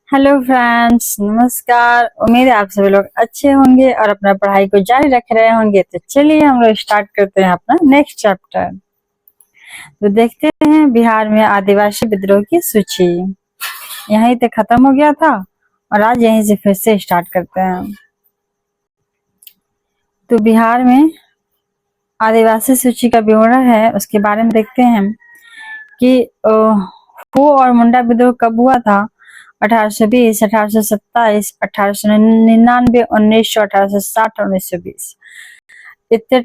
Hello friends, नमस्कार। उम्मीद है आप सभी लोग अच्छे होंगे और अपना पढ़ाई को जारी रख रहे होंगे। तो चलिए हम लोग स्टार्ट करते हैं अपना नेक्स्ट चैप्टर। तो देखते हैं बिहार में आदिवासी विद्रोह की सूची। यहीं तक खत्म हो गया था और आज यहीं से फिर से स्टार्ट करते हैं। तो बिहार में आदिवासी सूची का विवरण है, उसके बारे में देखते हैं कि हू और मुंडा विद्रोह कब हुआ था। 1820, 1827, 1899, 1900, 1860, 1920 इतने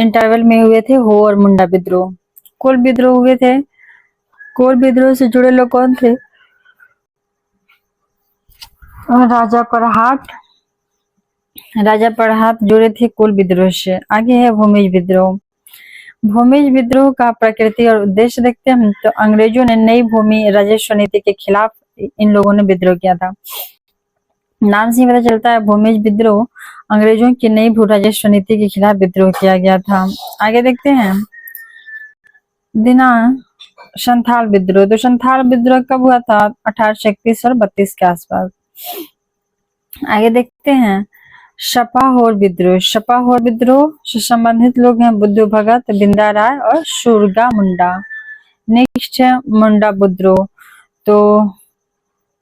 इंटरवल में हुए थे हो और मुंडा विद्रोह। कोल विद्रोह हुए थे। कोल विद्रोह से जुड़े लोग कौन थे? राजा परहाट जुड़े थे कोल विद्रोह से। आगे है भूमिज विद्रोह। भूमिज विद्रोह का प्रकृति और उद्देश्य देखते हैं। तो अंग्रेजों ने नई भूमि राजस्व नीति के खिलाफ इन लोगों ने विद्रोह किया था। नाम से ही पता चलता है भूमिज विद्रोह अंग्रेजों की नई भू राजस्व नीति के खिलाफ विद्रोह किया गया था। आगे देखते हैं दिनांक संथाल विद्रोह। तो संथाल विद्रोह कब हुआ था? 1831 और 32 के आसपास। आगे देखते हैं छपाहोर विद्रोह। छपाहोर विद्रोह से संबंधित लोग हैं बुद्धू भगत, बिंदा राय और सुरगा मुंडा। नेक्स्ट है मुंडा विद्रोह। तो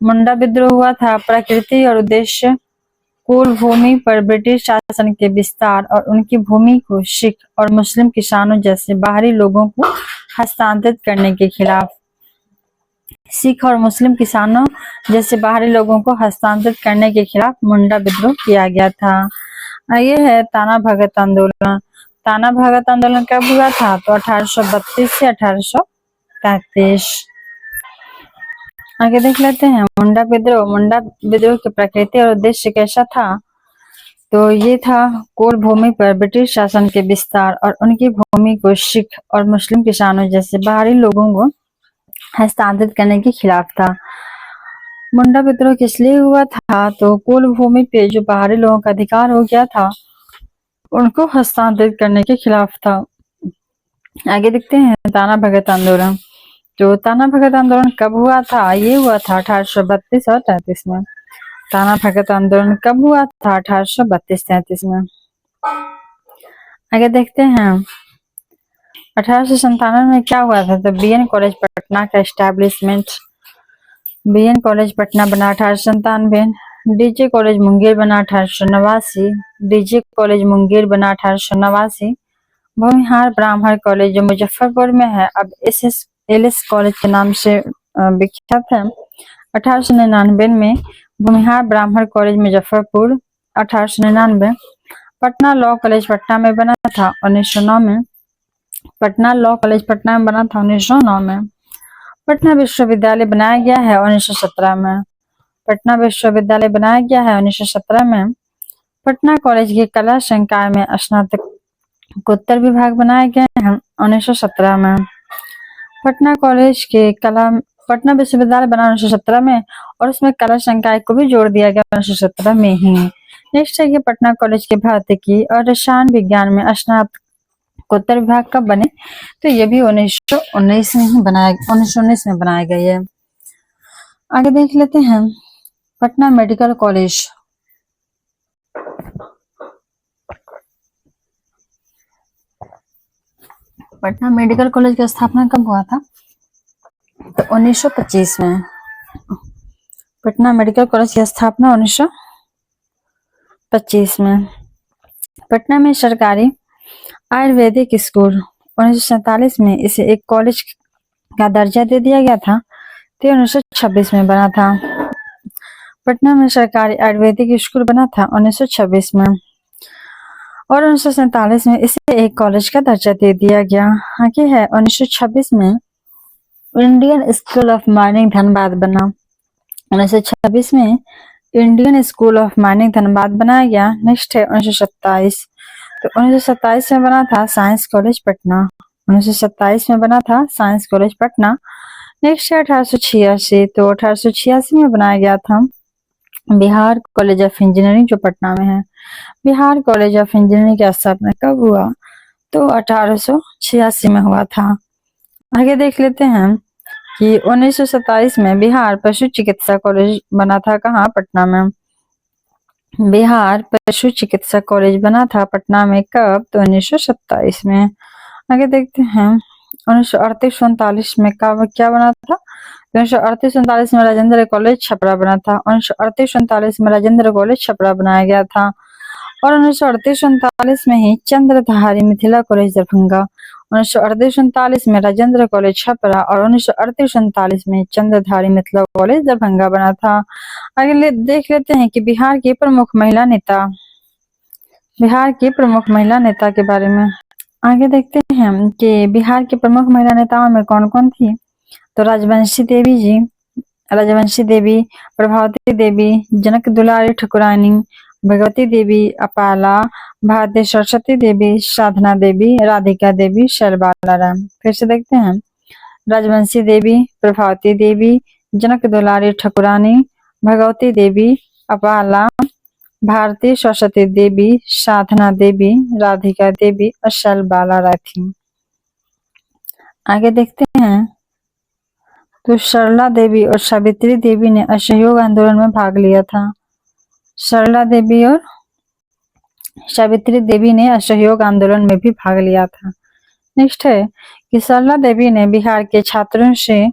मुंडा विद्रोह हुआ था प्रकृति और उद्देश्य कुल भूमि पर ब्रिटिश शासन के विस्तार और उनकी भूमि को सिख और मुस्लिम किसानों जैसे बाहरी लोगों को हस्तांतरित करने के खिलाफ। सिख और मुस्लिम किसानों जैसे बाहरी लोगों को हस्तांतरित करने के खिलाफ मुंडा विद्रोह किया गया था। ये है ताना भगत आंदोलन। ताना भगत आंदोलन कब हुआ था? तो 1832 से 1833। आगे देख लेते हैं मुंडा विद्रोह। मुंडा विद्रोह की प्रकृति और उद्देश्य कैसा था? तो ये था कोल भूमि पर ब्रिटिश शासन के विस्तार और उनकी भूमि को सिख और मुस्लिम किसानों जैसे बाहरी लोगों को हस्तांतरित करने के खिलाफ था। मुंडा विद्रोह किस लिए हुआ था? तो कोल भूमि पे जो बाहरी लोगों का अधिकार हो गया था उनको हस्तांतरित करने के खिलाफ था। आगे देखते हैं ताना भगत आंदोलन। तो ताना भगत आंदोलन कब हुआ था? ये हुआ था 1832 और 33 में। ताना भगत आंदोलन कब हुआ था? 1832-33 में। आगे देखते हैं 1897 में क्या हुआ था? तो बीएन कॉलेज पटना का एस्टेब्लिशमेंट। बीएन कॉलेज पटना बना 1897। डीजे कॉलेज मुंगेर बना 1889। डीजे कॉलेज मुंगेर बना 1889। भूमिहार ब्राह्मण कॉलेज जो मुजफ्फरपुर में है, अब एलएस कॉलेज के नाम से विख्यात है। 1899 में भूमिहार ब्राह्मण college Muzaffarpur. 1899 Patna law college Patna में बना था 1909 में। पटना लॉ कॉलेज पटना में बना था 1909 में। पटना विश्वविद्यालय बनाया गया है 1917 में। पटना विश्वविद्यालय बनाया गया है 1917 में। पटना कॉलेज के कला संकाय में स्नातकोत्तर विभाग बनाया गया है 1917 में। पटना विश्वविद्यालय बना 1917 में और उसमें कला संकाय को भी जोड़ दिया गया 1917 में ही। नेक्स्ट है कि पटना कॉलेज के भौतिकी और रसायन विज्ञान में स्नातकोत्तर विभाग कब बने? तो ये भी 1919 में बनाया गया है। आगे देख लेते हैं Patna medical college. Patna medical college की स्थापना कब हुआ था? तो 1925 में। पटना मेडिकल कॉलेज की स्थापना 1925 में। पटना में सरकारी आयुर्वेदिक स्कूल 1947 में इसे एक कॉलेज का दर्जा दे दिया गया था। तो 1926 में बना था। पटना में सरकारी आयुर्वेदिक स्कूल बना था 1926 में और 1947 में इसे एक कॉलेज का दर्जा दे दिया गया। आगे है 1926 में Indian school of mining Dhanbad बना। 1926 में Indian school of mining Dhanbad बनाया गया। नेक्स्ट है 1927। तो 1927 में बना था साइंस कॉलेज पटना। 1927 में बना था साइंस कॉलेज पटना। नेक्स्ट है 1886। तो 1886 में बनाया गया था बिहार कॉलेज ऑफ इंजीनियरिंग जो पटना में है। बिहार कॉलेज ऑफ इंजीनियरिंग की स्थापना कब हुआ? तो 1886 में हुआ था। आगे देख लेते हैं कि 1927 में बिहार पशु चिकित्सा कॉलेज बना था। कहाँ? पटना में। बिहार पशु चिकित्सा कॉलेज बना था पटना में। कब? तो 1927 में। आगे देखते हैं 1938-39 में क्या बना था? 1938-39 में राजेंद्र कॉलेज छपरा बना था। 1938-39 में राजेंद्र कॉलेज छपरा बनाया गया था। और 1938-39 में ही चंद्रधारी मिथिला कॉलेज दरभंगा। 1938-39 में राजेंद्र कॉलेज छपरा और 1938-39 में चंद्रधारी मिथिला कॉलेज दरभंगा बना था। आगे देख लेते हैं कि बिहार की प्रमुख महिला नेता के बारे में। आगे देखते हैं कि बिहार की प्रमुख महिला नेताओं में कौन कौन थी। तो राजवंशी देवी, प्रभावती देवी, जनक दुलारी ठकुरानी, भगवती देवी, अपाला, भारती सरस्वती देवी, साधना देवी, राधिका देवी, शैलबाला राम। फिर से देखते हैं राजवंशी देवी, प्रभावती देवी, जनक दुलारी ठकुरानी, भगवती देवी, अपाला, भारती सरस्वती देवी, साधना देवी, राधिका देवी और शैलबाला राय थी। आगे देखते हैं तो सरला देवी और सावित्री देवी ने असहयोग आंदोलन में भाग लिया था। सरला देवी और सावित्री देवी ने असहयोग आंदोलन में भी भाग लिया था। नेक्स्ट है कि सरला देवी ने बिहार के छात्रों से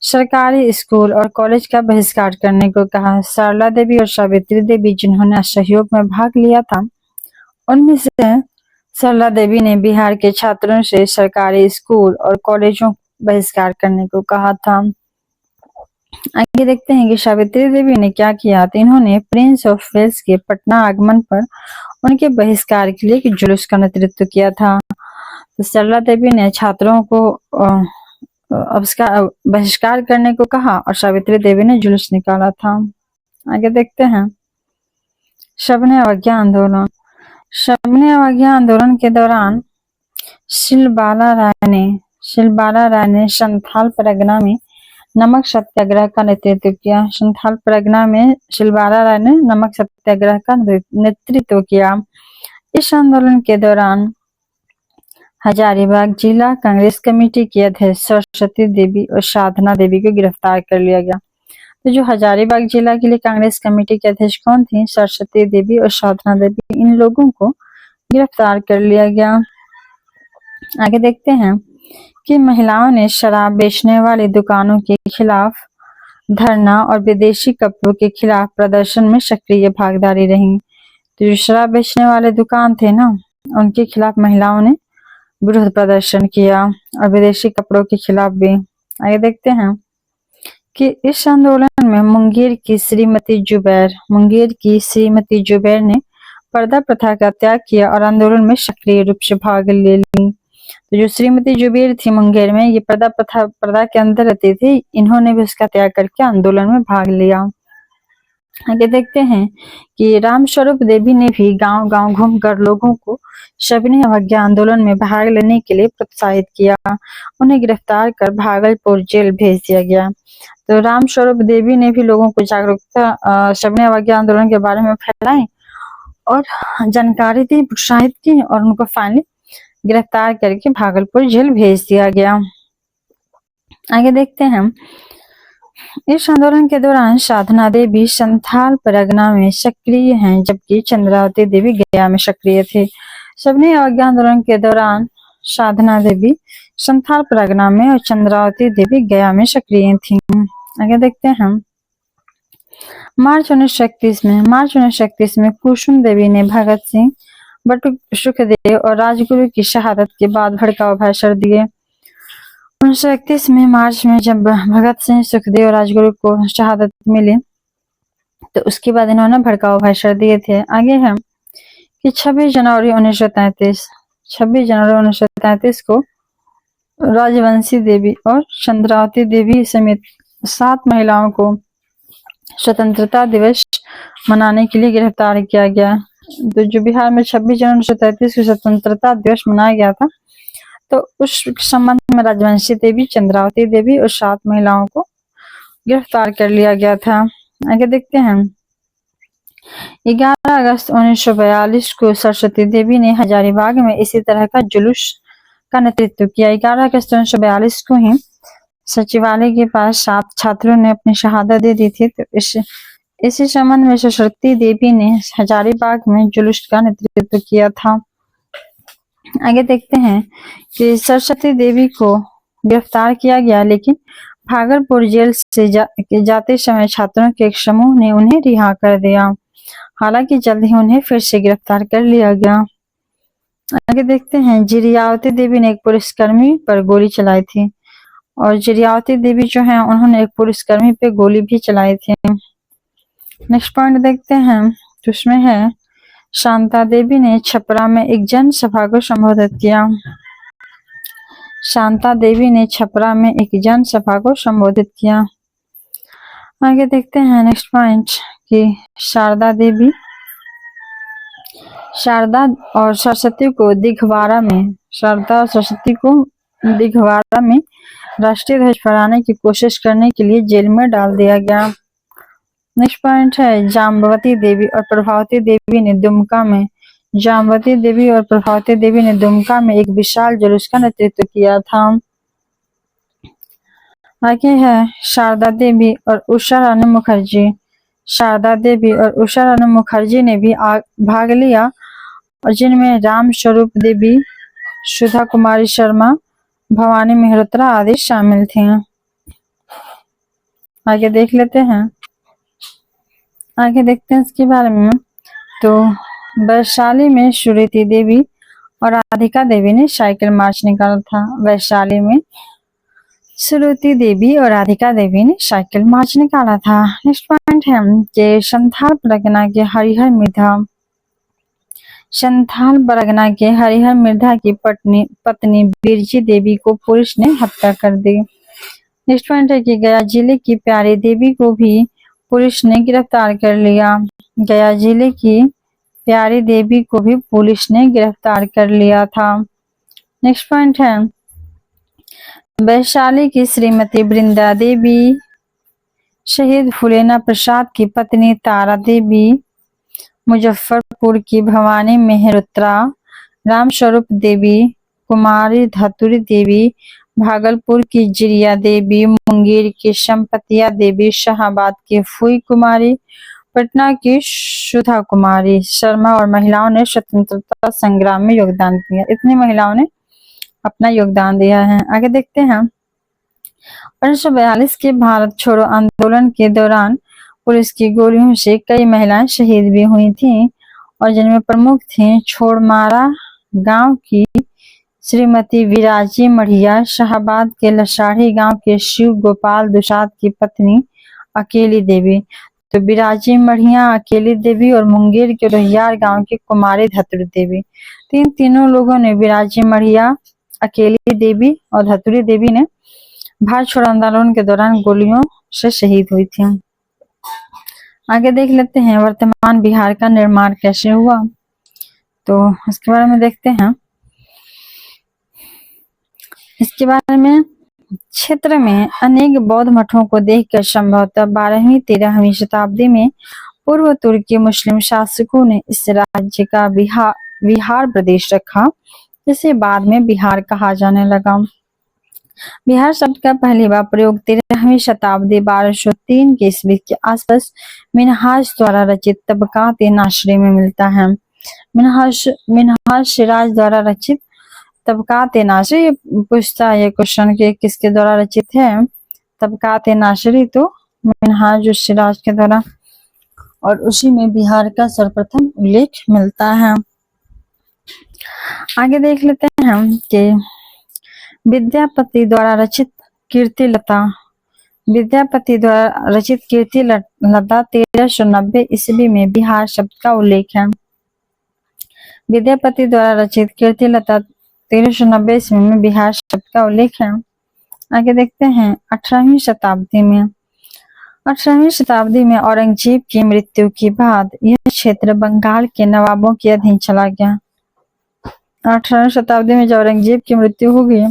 सरकारी स्कूल और कॉलेज का बहिष्कार करने को कहा। सरला देवी और सावित्री देवी जिन्होंने असहयोग में भाग लिया था, उनमें से सरला देवी ने बिहार के छात्रों से सरकारी स्कूल और कॉलेजों बहिष्कार करने को कहा था। आगे देखते हैं कि सावित्री देवी ने क्या किया। तो इन्होंने प्रिंस ऑफ वेल्स के पटना आगमन पर उनके बहिष्कार के लिए एक जुलूस का नेतृत्व किया था। तो सरला देवी ने छात्रों को बहिष्कार करने को कहा और सावित्री देवी ने जुलूस निकाला था। आगे देखते हैं शबने अवज्ञा आंदोलन के दौरान शिलबाला राय ने संथाल परगना में नमक सत्याग्रह का नेतृत्व किया। संथाल परगना में शिलबाला राय ने नमक सत्याग्रह का नेतृत्व किया। इस आंदोलन के दौरान हजारीबाग जिला कांग्रेस कमेटी की अध्यक्ष सरस्वती देवी और साधना देवी को गिरफ्तार कर लिया गया। तो जो हजारीबाग जिला के लिए कांग्रेस कमेटी के अध्यक्ष कौन थी? सरस्वती देवी और साधना देवी। इन लोगों को गिरफ्तार कर लिया गया। आगे देखते हैं कि महिलाओं ने शराब बेचने वाली दुकानों के खिलाफ धरना और विदेशी कपड़ों के खिलाफ प्रदर्शन में सक्रिय भागीदारी रही। तो जो शराब बेचने वाले दुकान थे ना, उनके खिलाफ महिलाओं ने विरोध प्रदर्शन किया और विदेशी कपड़ों के खिलाफ भी। आगे देखते हैं कि इस आंदोलन में मुंगेर की श्रीमती जुबैर ने पर्दा प्रथा का त्याग किया और आंदोलन में सक्रिय रूप से भाग ले ली। तो जो श्रीमती जुबैर थी मुंगेर में, ये पर्दा के अंदर रहती थी, इन्होंने भी उसका त्याग करके आंदोलन में भाग लिया। आगे देखते हैं कि रामस्वरूप देवी ने भी गांव-गांव घूमकर लोगों को शबने अवज्ञा आंदोलन में भाग लेने के लिए प्रोत्साहित किया। उन्हें गिरफ्तार कर भागलपुर जेल भेज दिया गया। तो रामस्वरूप देवी ने भी लोगों को जागरूकता शबने अवज्ञा आंदोलन के बारे में फैलाई और जानकारी दी, प्रोत्साहित की और उनको फाइनली गिरफ्तार करके भागलपुर जेल भेज दिया गया। आगे देखते हैं इस आंदोलन के दौरान साधना देवी संथाल परगना में सक्रिय हैं, जबकि चंद्रावती देवी गया में सक्रिय थे। शबने अवज्ञा आंदोलन के दौरान साधना देवी संथाल परगना में और चंद्रावती देवी गया में सक्रिय थी। आगे देखते हैं मार्च 1931 में कुसुम देवी ने भगत सिंह, बटुक सुखदेव और राजगुरु की शहादत के बाद भड़काऊ भाषण दिए। 1931 में मार्च में जब भगत सिंह, सुखदेव और राजगुरु को शहादत मिली, तो उसके बाद इन्होंने भड़काऊ भाषण दिए थे। आगे है कि 26 जनवरी 1933 को राजवंशी देवी और चंद्रावती देवी समेत 7 महिलाओं को स्वतंत्रता दिवस मनाने के लिए गिरफ्तार किया गया। तो जो बिहार में 26 जनवरी 1933 को स्वतंत्रता दिवस मनाया गया था, तो उस संबंध में राजवंशी देवी, चंद्रावती देवी और 7 महिलाओं को गिरफ्तार कर लिया गया था। आगे देखते हैं 11 अगस्त 1942 को सरस्वती देवी ने हजारीबाग में इसी तरह का जुलूस का नेतृत्व किया। 11 अगस्त 1942 को ही सचिवालय के पास 7 छात्रों ने अपनी शहादत दे दी थी। तो इसी संबंध में सरस्वती देवी ने हजारीबाग में जुलूस का नेतृत्व किया था। आगे देखते हैं कि सरस्वती देवी को गिरफ्तार किया गया, लेकिन भागलपुर जेल से जाते समय छात्रों के एक समूह ने उन्हें रिहा कर दिया। हालांकि जल्द ही उन्हें फिर से गिरफ्तार कर लिया गया। आगे देखते हैं, जिरियावती देवी ने एक पुलिसकर्मी पर गोली चलाई थी, और जिरियावती देवी जो है उन्होंने एक पुलिसकर्मी पे गोली भी चलाई थी। नेक्स्ट पॉइंट देखते हैं, तो उसमें है शांता देवी ने छपरा में एक जनसभा को संबोधित किया। शांता देवी ने छपरा में एक जनसभा को संबोधित किया। आगे देखते हैं नेक्स्ट पॉइंट कि शारदा और सरस्वती को दिघवारा में राष्ट्रीय ध्वज फहराने की कोशिश करने के लिए जेल में डाल दिया गया। नेक्स्ट पॉइंट है, जाम्बवती देवी और प्रभावती देवी ने दुमका में एक विशाल जुलूस का नेतृत्व किया था। आगे है शारदा देवी और उषा रानी मुखर्जी ने भी भाग लिया, और जिनमें राम स्वरूप देवी, सुधा कुमारी शर्मा, भवानी मेहरोत्रा आदि शामिल थे। आगे देखते हैं इसके बारे में। तो वैशाली में सुरीति देवी और राधिका देवी ने साइकिल मार्च निकाला था। वैशाली में सुरीति देवी और राधिका देवी ने साइकिल मार्च निकाला था। नेक्स्ट पॉइंट है कि संथाल परगना के हरिहर मिर्धा की पत्नी बिरजी देवी को पुलिस ने हत्या कर दी। नेक्स्ट पॉइंट है कि गया जिले की प्यारी देवी को भी पुलिस ने गिरफ्तार कर लिया। गया जिले की प्यारी देवी को भी पुलिस ने गिरफ्तार कर लिया था। नेक्स्ट पॉइंट है, वैशाली की श्रीमती वृंदा देवी, शहीद फुलेना प्रसाद की पत्नी तारा देवी, मुजफ्फरपुर की भवानी मेहरोत्रा, रामस्वरूप देवी, कुमारी धतुरी देवी, भागलपुर की जिरिया देवी, मुंगेर की संपतिया देवी, शाहाबाद की फुई कुमारी, पटना की सुधा कुमारी शर्मा और महिलाओं ने स्वतंत्रता संग्राम में योगदान दिया। इतनी महिलाओं ने अपना योगदान दिया है। आगे देखते हैं, 1942 के भारत छोड़ो आंदोलन के दौरान पुलिस की गोलियों से कई महिलाएं शहीद भी हुई थीं, और जिनमें प्रमुख थीं छोड़मारा गांव की श्रीमती विराजी मढ़िया, शाहाबाद के लसाढ़ी गांव के शिव गोपाल दुसाद की पत्नी अकेली देवी। तो बिराजी मढ़िया, अकेली देवी और मुंगेर के रोहियार गांव की कुमारी धतुरी देवी, तीनों लोगों ने, बिराजी मढ़िया, अकेली देवी और धतुरी देवी ने भारत छोड़ो आंदोलन के दौरान गोलियों से शहीद हुई थी। आगे देख लेते हैं वर्तमान बिहार का निर्माण कैसे हुआ, तो इसके बारे में देखते हैं। इसके बारे में, क्षेत्र में अनेक बौद्ध मठों को देखकर संभवतः 12वीं-13वीं शताब्दी में पूर्व तुर्की मुस्लिम शासकों ने इस राज्य का विहार प्रदेश रखा, जिसे बाद में बिहार कहा जाने लगा। बिहार शब्द का पहली बार प्रयोग 13वीं शताब्दी 1203 के ईस्वी के आसपास मिनहाज द्वारा रचित तबकात-ए-नासरी में मिलता है। मिनहाज सिराज द्वारा रचित तबकात-ए-नासरी, पूछता है ये क्वेश्चन कि किसके द्वारा रचित है तबकात-ए-नासरी, तो मिनहाज सिराज के द्वारा, और उसी में बिहार का सर्वप्रथम उल्लेख मिलता है। आगे देख लेते हैं कि विद्यापति द्वारा रचित कीर्तिलता 1390 ईस्वी में बिहार शब्द का उल्लेख है। विद्यापति द्वारा रचित कीर्तिलता 1390 ईस्वी में बिहार शब्द का उल्लेख है। आगे देखते हैं 18वीं शताब्दी में औरंगजेब की मृत्यु के बाद यह क्षेत्र बंगाल के नवाबों के अधीन चला गया। 18वीं शताब्दी में जब औरंगजेब की मृत्यु हो गई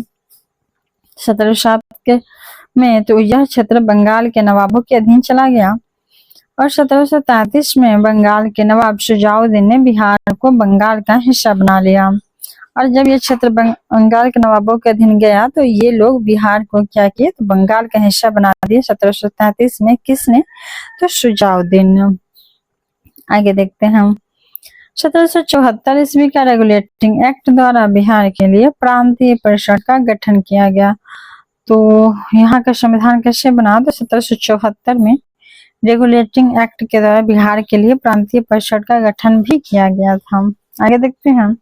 1707 में, तो यह क्षेत्र बंगाल के नवाबों के अधीन चला गया, और 1733 में बंगाल के नवाब शुजाउद्दीन ने बिहार को बंगाल का हिस्सा बना लिया। और जब ये क्षेत्र बंगाल के नवाबों के अधीन गया तो ये लोग बिहार को क्या किए, तो बंगाल का हिस्सा बना दिए 1733 में। किसने, तो शुजाउद्दीन ने। आगे देखते हैं हम 1774 ईस्वी का रेगुलेटिंग एक्ट द्वारा बिहार के लिए प्रांतीय परिषद का गठन किया गया। तो यहाँ का संविधान कैसे बना, तो 1774 में रेगुलेटिंग एक्ट के द्वारा बिहार के लिए प्रांतीय परिषद का गठन भी किया गया था। आगे देखते हैं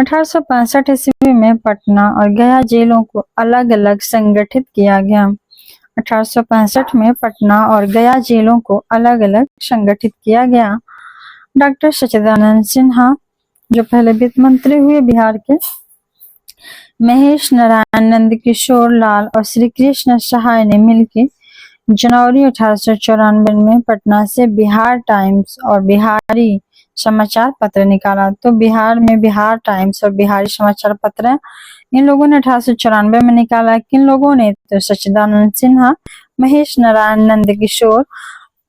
1865 ईस्वी में पटना और गया जेलों को अलग अलग संगठित किया गया। 1865 में पटना और गया जेलों को अलग अलग संगठित किया गया। डॉक्टर सच्चिदानंद सिन्हा जो पहले वित्त मंत्री हुए बिहार के, महेश नारायण, नंद किशोर लाल और श्री कृष्ण सहाय ने मिलकर जनवरी 1894 में पटना से बिहार टाइम्स और बिहारी समाचार पत्र निकाला। तो बिहार में बिहार टाइम्स और बिहारी समाचार पत्र इन लोगों ने 1894 में निकाला। किन लोगों ने, तो सच्चिदानंद सिन्हा, महेश नारायण, नंद किशोर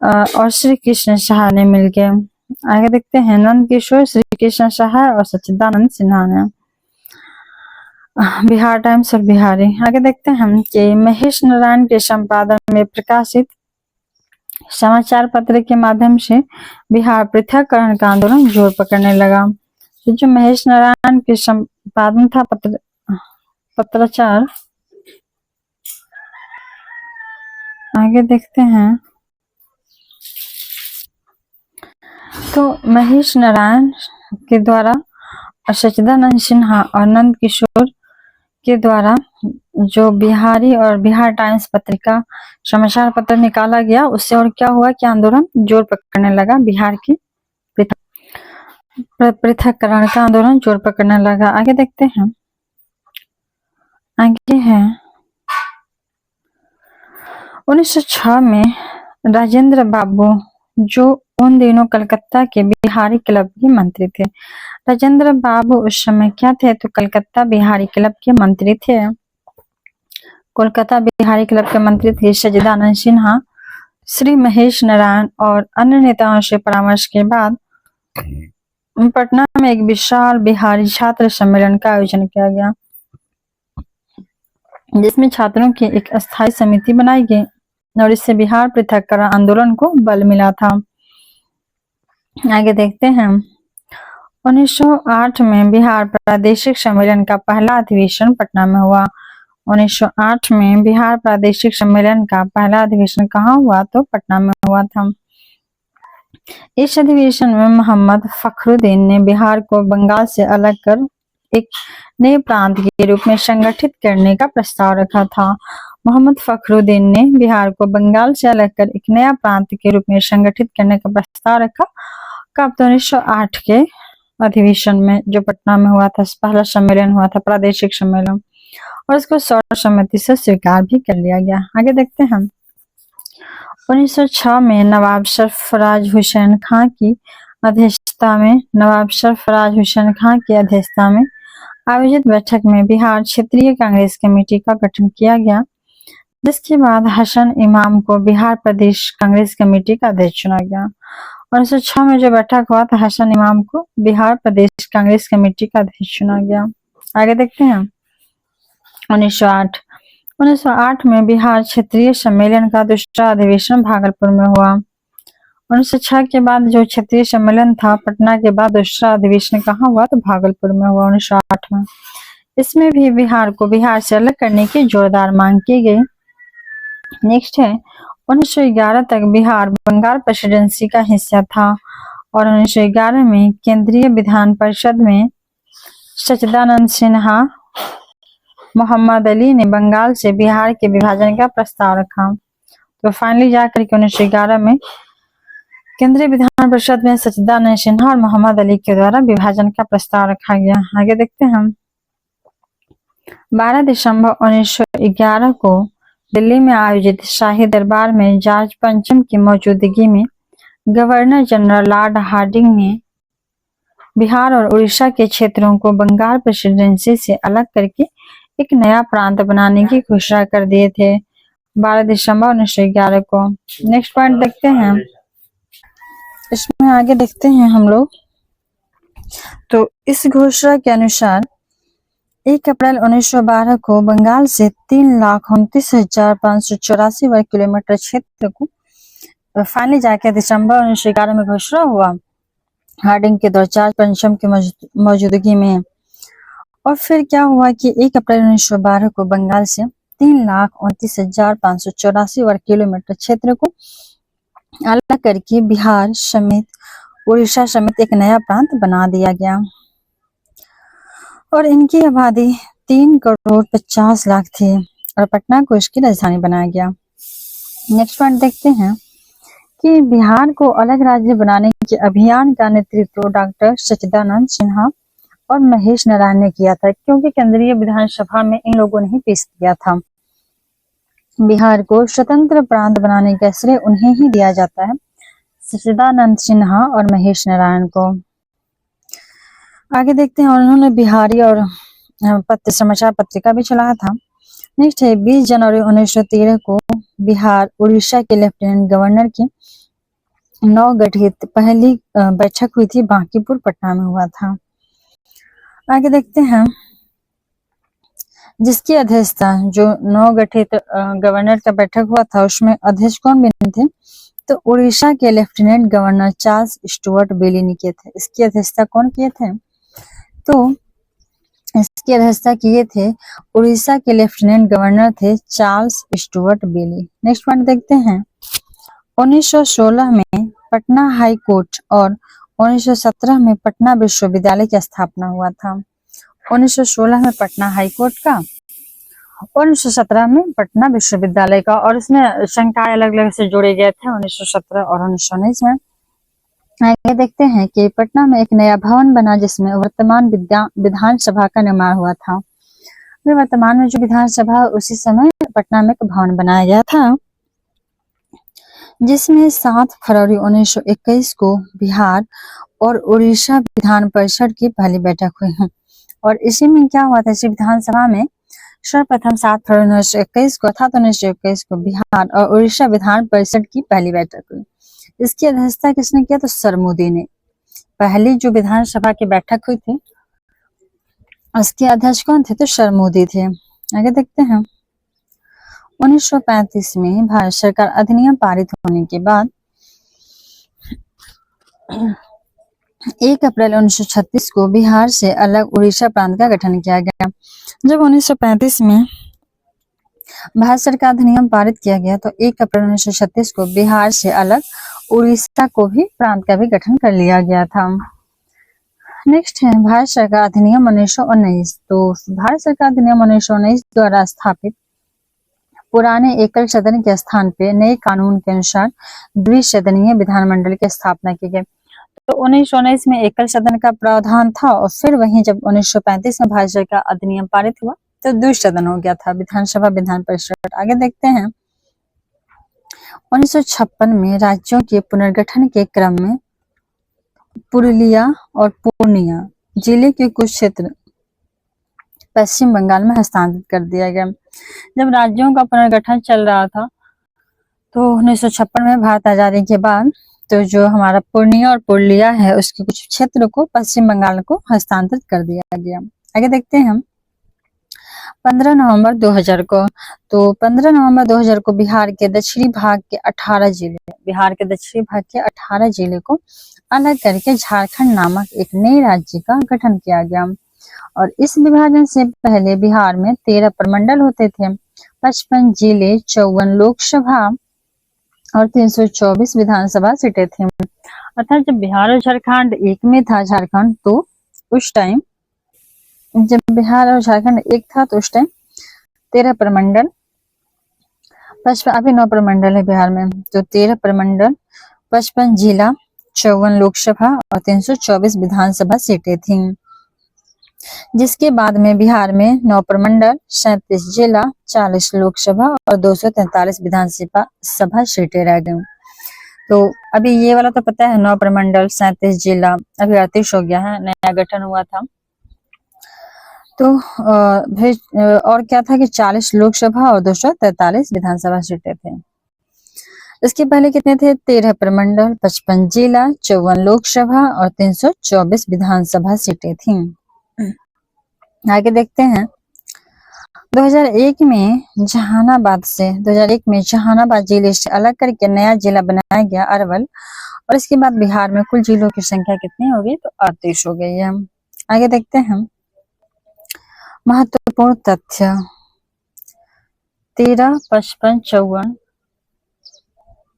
और श्री कृष्ण सहाय ने मिलकर। आगे देखते हैं नंद किशोर, श्री कृष्ण सहाय और सच्चिदानंद सिन्हा ने बिहार टाइम्स और बिहारी। आगे देखते हैं हम कि महेश नारायण के संपादन में प्रकाशित समाचार पत्र के माध्यम से बिहार पृथककरण का आंदोलन जोर पकड़ने लगा। तो जो महेश नारायण के संपादन था पत्राचार, आगे देखते हैं तो महेश नारायण के द्वारा सच्चिदानंद सिन्हा और नंद किशोर के द्वारा जो बिहारी और बिहार टाइम्स पत्रिका समाचार पत्र निकाला गया, उससे और क्या हुआ कि आंदोलन जोर पकड़ने लगा। बिहार की पृथककरण का आंदोलन जोर पकड़ने लगा। आगे देखते हैं, आगे है 1906 में राजेंद्र बाबू जो उन दिनों कलकत्ता के बिहारी क्लब के मंत्री थे। राजेंद्र बाबू उस समय क्या थे, तो कलकत्ता बिहारी क्लब के मंत्री थे। कोलकाता बिहारी क्लब के मंत्री थे सच्चिदानंद सिन्हा। श्री महेश नारायण और अन्य नेताओं से परामर्श के बाद पटना में एक विशाल बिहारी छात्र सम्मेलन का आयोजन किया गया, जिसमें छात्रों की एक अस्थायी समिति बनाई गई और इससे बिहार पृथककरण आंदोलन को बल मिला था। आगे देखते हैं 1908 में बिहार प्रादेशिक सम्मेलन का पहला अधिवेशन पटना में हुआ। 1908 में बिहार प्रादेशिक सम्मेलन का पहला अधिवेशन कहाँ हुआ, तो पटना में हुआ था। इस अधिवेशन में मोहम्मद फखरुद्दीन ने बिहार को बंगाल से अलग कर एक नए प्रांत के रूप में संगठित करने का प्रस्ताव रखा था। मोहम्मद फखरुद्दीन ने बिहार को बंगाल से अलग कर एक नया प्रांत के रूप में संगठित करने का प्रस्ताव रखा। कब, तो 1908 के अधिवेशन में जो पटना में हुआ था, पहला सम्मेलन हुआ था प्रादेशिक सम्मेलन, और इसको सर्वसम्मति से स्वीकार भी कर लिया गया। आगे देखते हैं 1906 में नवाब सरफराज हुसैन खां की अध्यक्षता में आयोजित बैठक में बिहार क्षेत्रीय कांग्रेस कमेटी का गठन किया गया, जिसके बाद हसन इमाम को बिहार प्रदेश कांग्रेस कमेटी का अध्यक्ष चुना गया। 1906 में जो बैठक हुआ था, हसन इमाम को बिहार प्रदेश कांग्रेस कमेटी का अध्यक्ष चुना गया। आगे देखते हैं 1908 में बिहार क्षेत्रीय सम्मेलन का दूसरा अधिवेशन भागलपुर में हुआ। 1906 के बाद जो क्षेत्रीय सम्मेलन था पटना के बाद दूसरा अधिवेशन कहाँ हुआ, तो भागलपुर में हुआ 1908 में। इसमें भी बिहार को बिहार से अलग करने की जोरदार मांग की गई। नेक्स्ट है 1911 तक बिहार बंगाल प्रेसिडेंसी का हिस्सा था और 1911 में केंद्रीय विधान परिषद में सच्चिदानंद सिन्हा, मोहम्मद अली ने बंगाल से बिहार के विभाजन का प्रस्ताव रखा। तो फाइनली जाकर के 1911 में केंद्रीय विधान परिषद में सच्चिदानंद सिन्हा और मोहम्मद अली के द्वारा विभाजन का प्रस्ताव रखा गया। आगे देखते हैं 12 दिसंबर 1911 को दिल्ली में आयोजित शाही दरबार में जॉर्ज पंचम की मौजूदगी में गवर्नर जनरल लॉर्ड हार्डिंग ने बिहार और उड़ीसा के क्षेत्रों को बंगाल प्रेसिडेंसी से अलग करके एक नया प्रांत बनाने की घोषणा कर दिए थे 12 दिसंबर 1911 को। नेक्स्ट पॉइंट देखते हैं, इसमें आगे देखते हैं हम लोग तो इस घोषणा के अनुसार 1 अप्रैल 1912 को बंगाल से 3,29,584 वर्ग किलोमीटर क्षेत्र को फाइनली जाके दिसंबर 1911 में घोषणा हुआ हार्डिंग के दौर चार्ल्स पंचम की मौजूदगी में। और फिर क्या हुआ कि 1 अप्रैल 1912 को बंगाल से 3,29,584 वर्ग किलोमीटर क्षेत्र को अलग करके बिहार समेत उड़ीसा समेत एक नया प्रांत बना दिया गया और इनकी आबादी 3,50,00,000 थी और पटना को इसकी राजधानी बनाया गया। नेक्स्ट पॉइंट देखते हैं कि बिहार को अलग राज्य बनाने के अभियान का नेतृत्व डॉक्टर सच्चिदानंद सिन्हा और महेश नारायण ने किया था, क्योंकि केंद्रीय विधानसभा में इन लोगों ने ही पेश किया था। बिहार को स्वतंत्र प्रांत बनाने का श्रेय उन्हें ही दिया जाता है, सच्चिदानंद सिन्हा और महेश नारायण को। आगे देखते हैं, और उन्होंने बिहारी और समाचार पत्रिका भी चलाया था। नेक्स्ट है 20 जनवरी 1913 को बिहार उड़ीसा के लेफ्टिनेंट गवर्नर की नवगठित पहली बैठक हुई थी, बांकीपुर पटना में हुआ था। आगे देखते हैं, जिसकी अध्यक्षता जो नवगठित गवर्नर का बैठक हुआ था उसमें अध्यक्ष कौन बने थे, तो उड़ीसा के लेफ्टिनेंट गवर्नर चार्ल्स स्टुअर्ट बेली ने किए थे। इसकी अध्यक्षता कौन किए थे, तो इसकी अध्यक्षता किए थे उड़ीसा के लेफ्टिनेंट गवर्नर थे चार्ल्स स्टुअर्ट बेली। नेक्स्ट पॉइंट देखते हैं, 1916 में पटना हाई कोर्ट और 1917 में पटना विश्वविद्यालय की स्थापना हुआ था। 1916 में पटना हाई कोर्ट का और 1917 में पटना विश्वविद्यालय का, और इसमें संकाय अलग अलग से जोड़े गए थे 1917 और 1919 में। आगे देखते हैं कि पटना में एक नया भवन बना जिसमें वर्तमान विधानसभा का निर्माण हुआ था। वर्तमान में जो विधानसभा उसी समय पटना में एक भवन बनाया गया था, जिसमें 7 फरवरी 1921 को बिहार और उड़ीसा विधान परिषद की पहली बैठक हुई है। और इसी में क्या हुआ था, इसी विधानसभा में सर्वप्रथम 7 फरवरी 1921 को अर्थात 1921 को बिहार और उड़ीसा विधान परिषद की पहली बैठक हुई। इसकी अध्यक्षता किसने किया, तो सर मोदी ने। पहली जो विधानसभा की बैठक हुई थी उसके अध्यक्ष कौन थे, तो सर मोदी थे। आगे देखते हैं, 1935 में भारत सरकार अधिनियम पारित होने के बाद 1 अप्रैल 1936 को बिहार से अलग उड़ीसा प्रांत का गठन किया गया। जब 1935 में भारत सरकार अधिनियम पारित किया गया तो 1 अप्रैल 1936 को बिहार से अलग उड़ीसा को भी प्रांत का भी गठन कर लिया गया था। नेक्स्ट है भारत सरकार अधिनियम 1919। तो भारत सरकार अधिनियम 1919 द्वारा स्थापित पुराने एकल सदन के स्थान पे नए कानून के अनुसार द्विसदनीय विधानमंडल की स्थापना की गई। तो 1919 में एकल सदन का प्रावधान था और फिर वहीं जब 1935 में भारत सरकार अधिनियम पारित हुआ तो द्विसदन हो गया था, विधानसभा विधान परिषद। आगे देखते हैं, 1956 में राज्यों के पुनर्गठन के क्रम में पुरुलिया और पूर्णिया जिले के कुछ क्षेत्र पश्चिम बंगाल में हस्तांतरित कर दिया गया। जब राज्यों का पुनर्गठन चल रहा था तो 1956 में भारत आजादी के बाद तो जो हमारा पूर्णिया और पुरुलिया है उसके कुछ क्षेत्र को पश्चिम बंगाल को हस्तांतरित कर दिया गया। आगे देखते हैं, 15 नवंबर 2000 को, तो 15 नवंबर 2000 को बिहार के दक्षिणी भाग के 18 जिले को अलग करके झारखंड नामक एक नए राज्य का गठन किया गया। और इस विभाजन से पहले बिहार में 13 प्रमंडल होते थे, 55 जिले, 54 लोकसभा और 324 विधानसभा सीटें थी। अर्थात जब बिहार और झारखंड एक में था झारखंड, तो उस टाइम जब बिहार और झारखंड एक था तो उस टाइम 13 प्रमंडल, 55 अभी 9 प्रमंडल है बिहार में, तो 13 प्रमंडल, 55 जिला, 54 लोकसभा और 324 विधानसभा सीटें थी। जिसके बाद में बिहार में 9 प्रमंडल, 37 जिला, 40 लोकसभा और 243 विधानसभा सीटें रह गई। तो अभी ये वाला तो पता है, 9 प्रमंडल, 37 जिला, अभी 38 हो गया है, नया गठन हुआ था। तो और क्या था कि 40 लोकसभा और 243 विधानसभा सीटें थे। इसके पहले कितने थे? 13 प्रमंडल, 55 जिला, 54 लोकसभा और 324 विधानसभा सीटें थी। आगे देखते हैं 2001 में जहानाबाद जिले से अलग करके नया जिला बनाया गया अरवल, और इसके बाद बिहार में कुल जिलों की संख्या कितनी हो गई? तो 38 हो गई है। आगे देखते हैं महत्वपूर्ण तथ्य। 13, 55, 54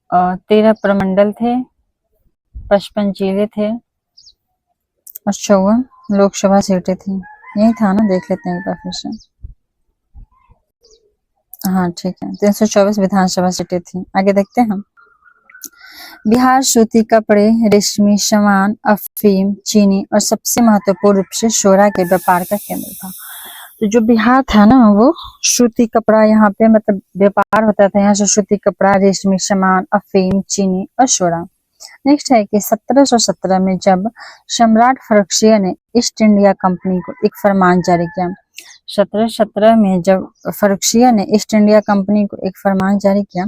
और 13 प्रमंडल थे, 55 जिले थे और 54 लोकसभा सीटें थी। यही था ना? देख लेते हैं एक बार फिर से। हाँ ठीक है, 324 विधानसभा सीटें थी। आगे देखते हैं बिहार सूती कपड़े, रेशमी सामान, अफीम, चीनी और सबसे महत्वपूर्ण रूप से सोरा के व्यापार का केंद्र था। तो जो बिहार था ना, वो सूती कपड़ा, यहाँ पे मतलब व्यापार होता था यहाँ से सूती कपड़ा, रेशमी सामान, अफीम, चीनी और सोरा। नेक्स्ट है कि 1717 में जब सम्राट फर्रुखसिया ने ईस्ट इंडिया कंपनी को एक फरमान जारी किया। 1717 में जब फर्रुखसिया ने ईस्ट इंडिया कंपनी को एक फरमान जारी किया,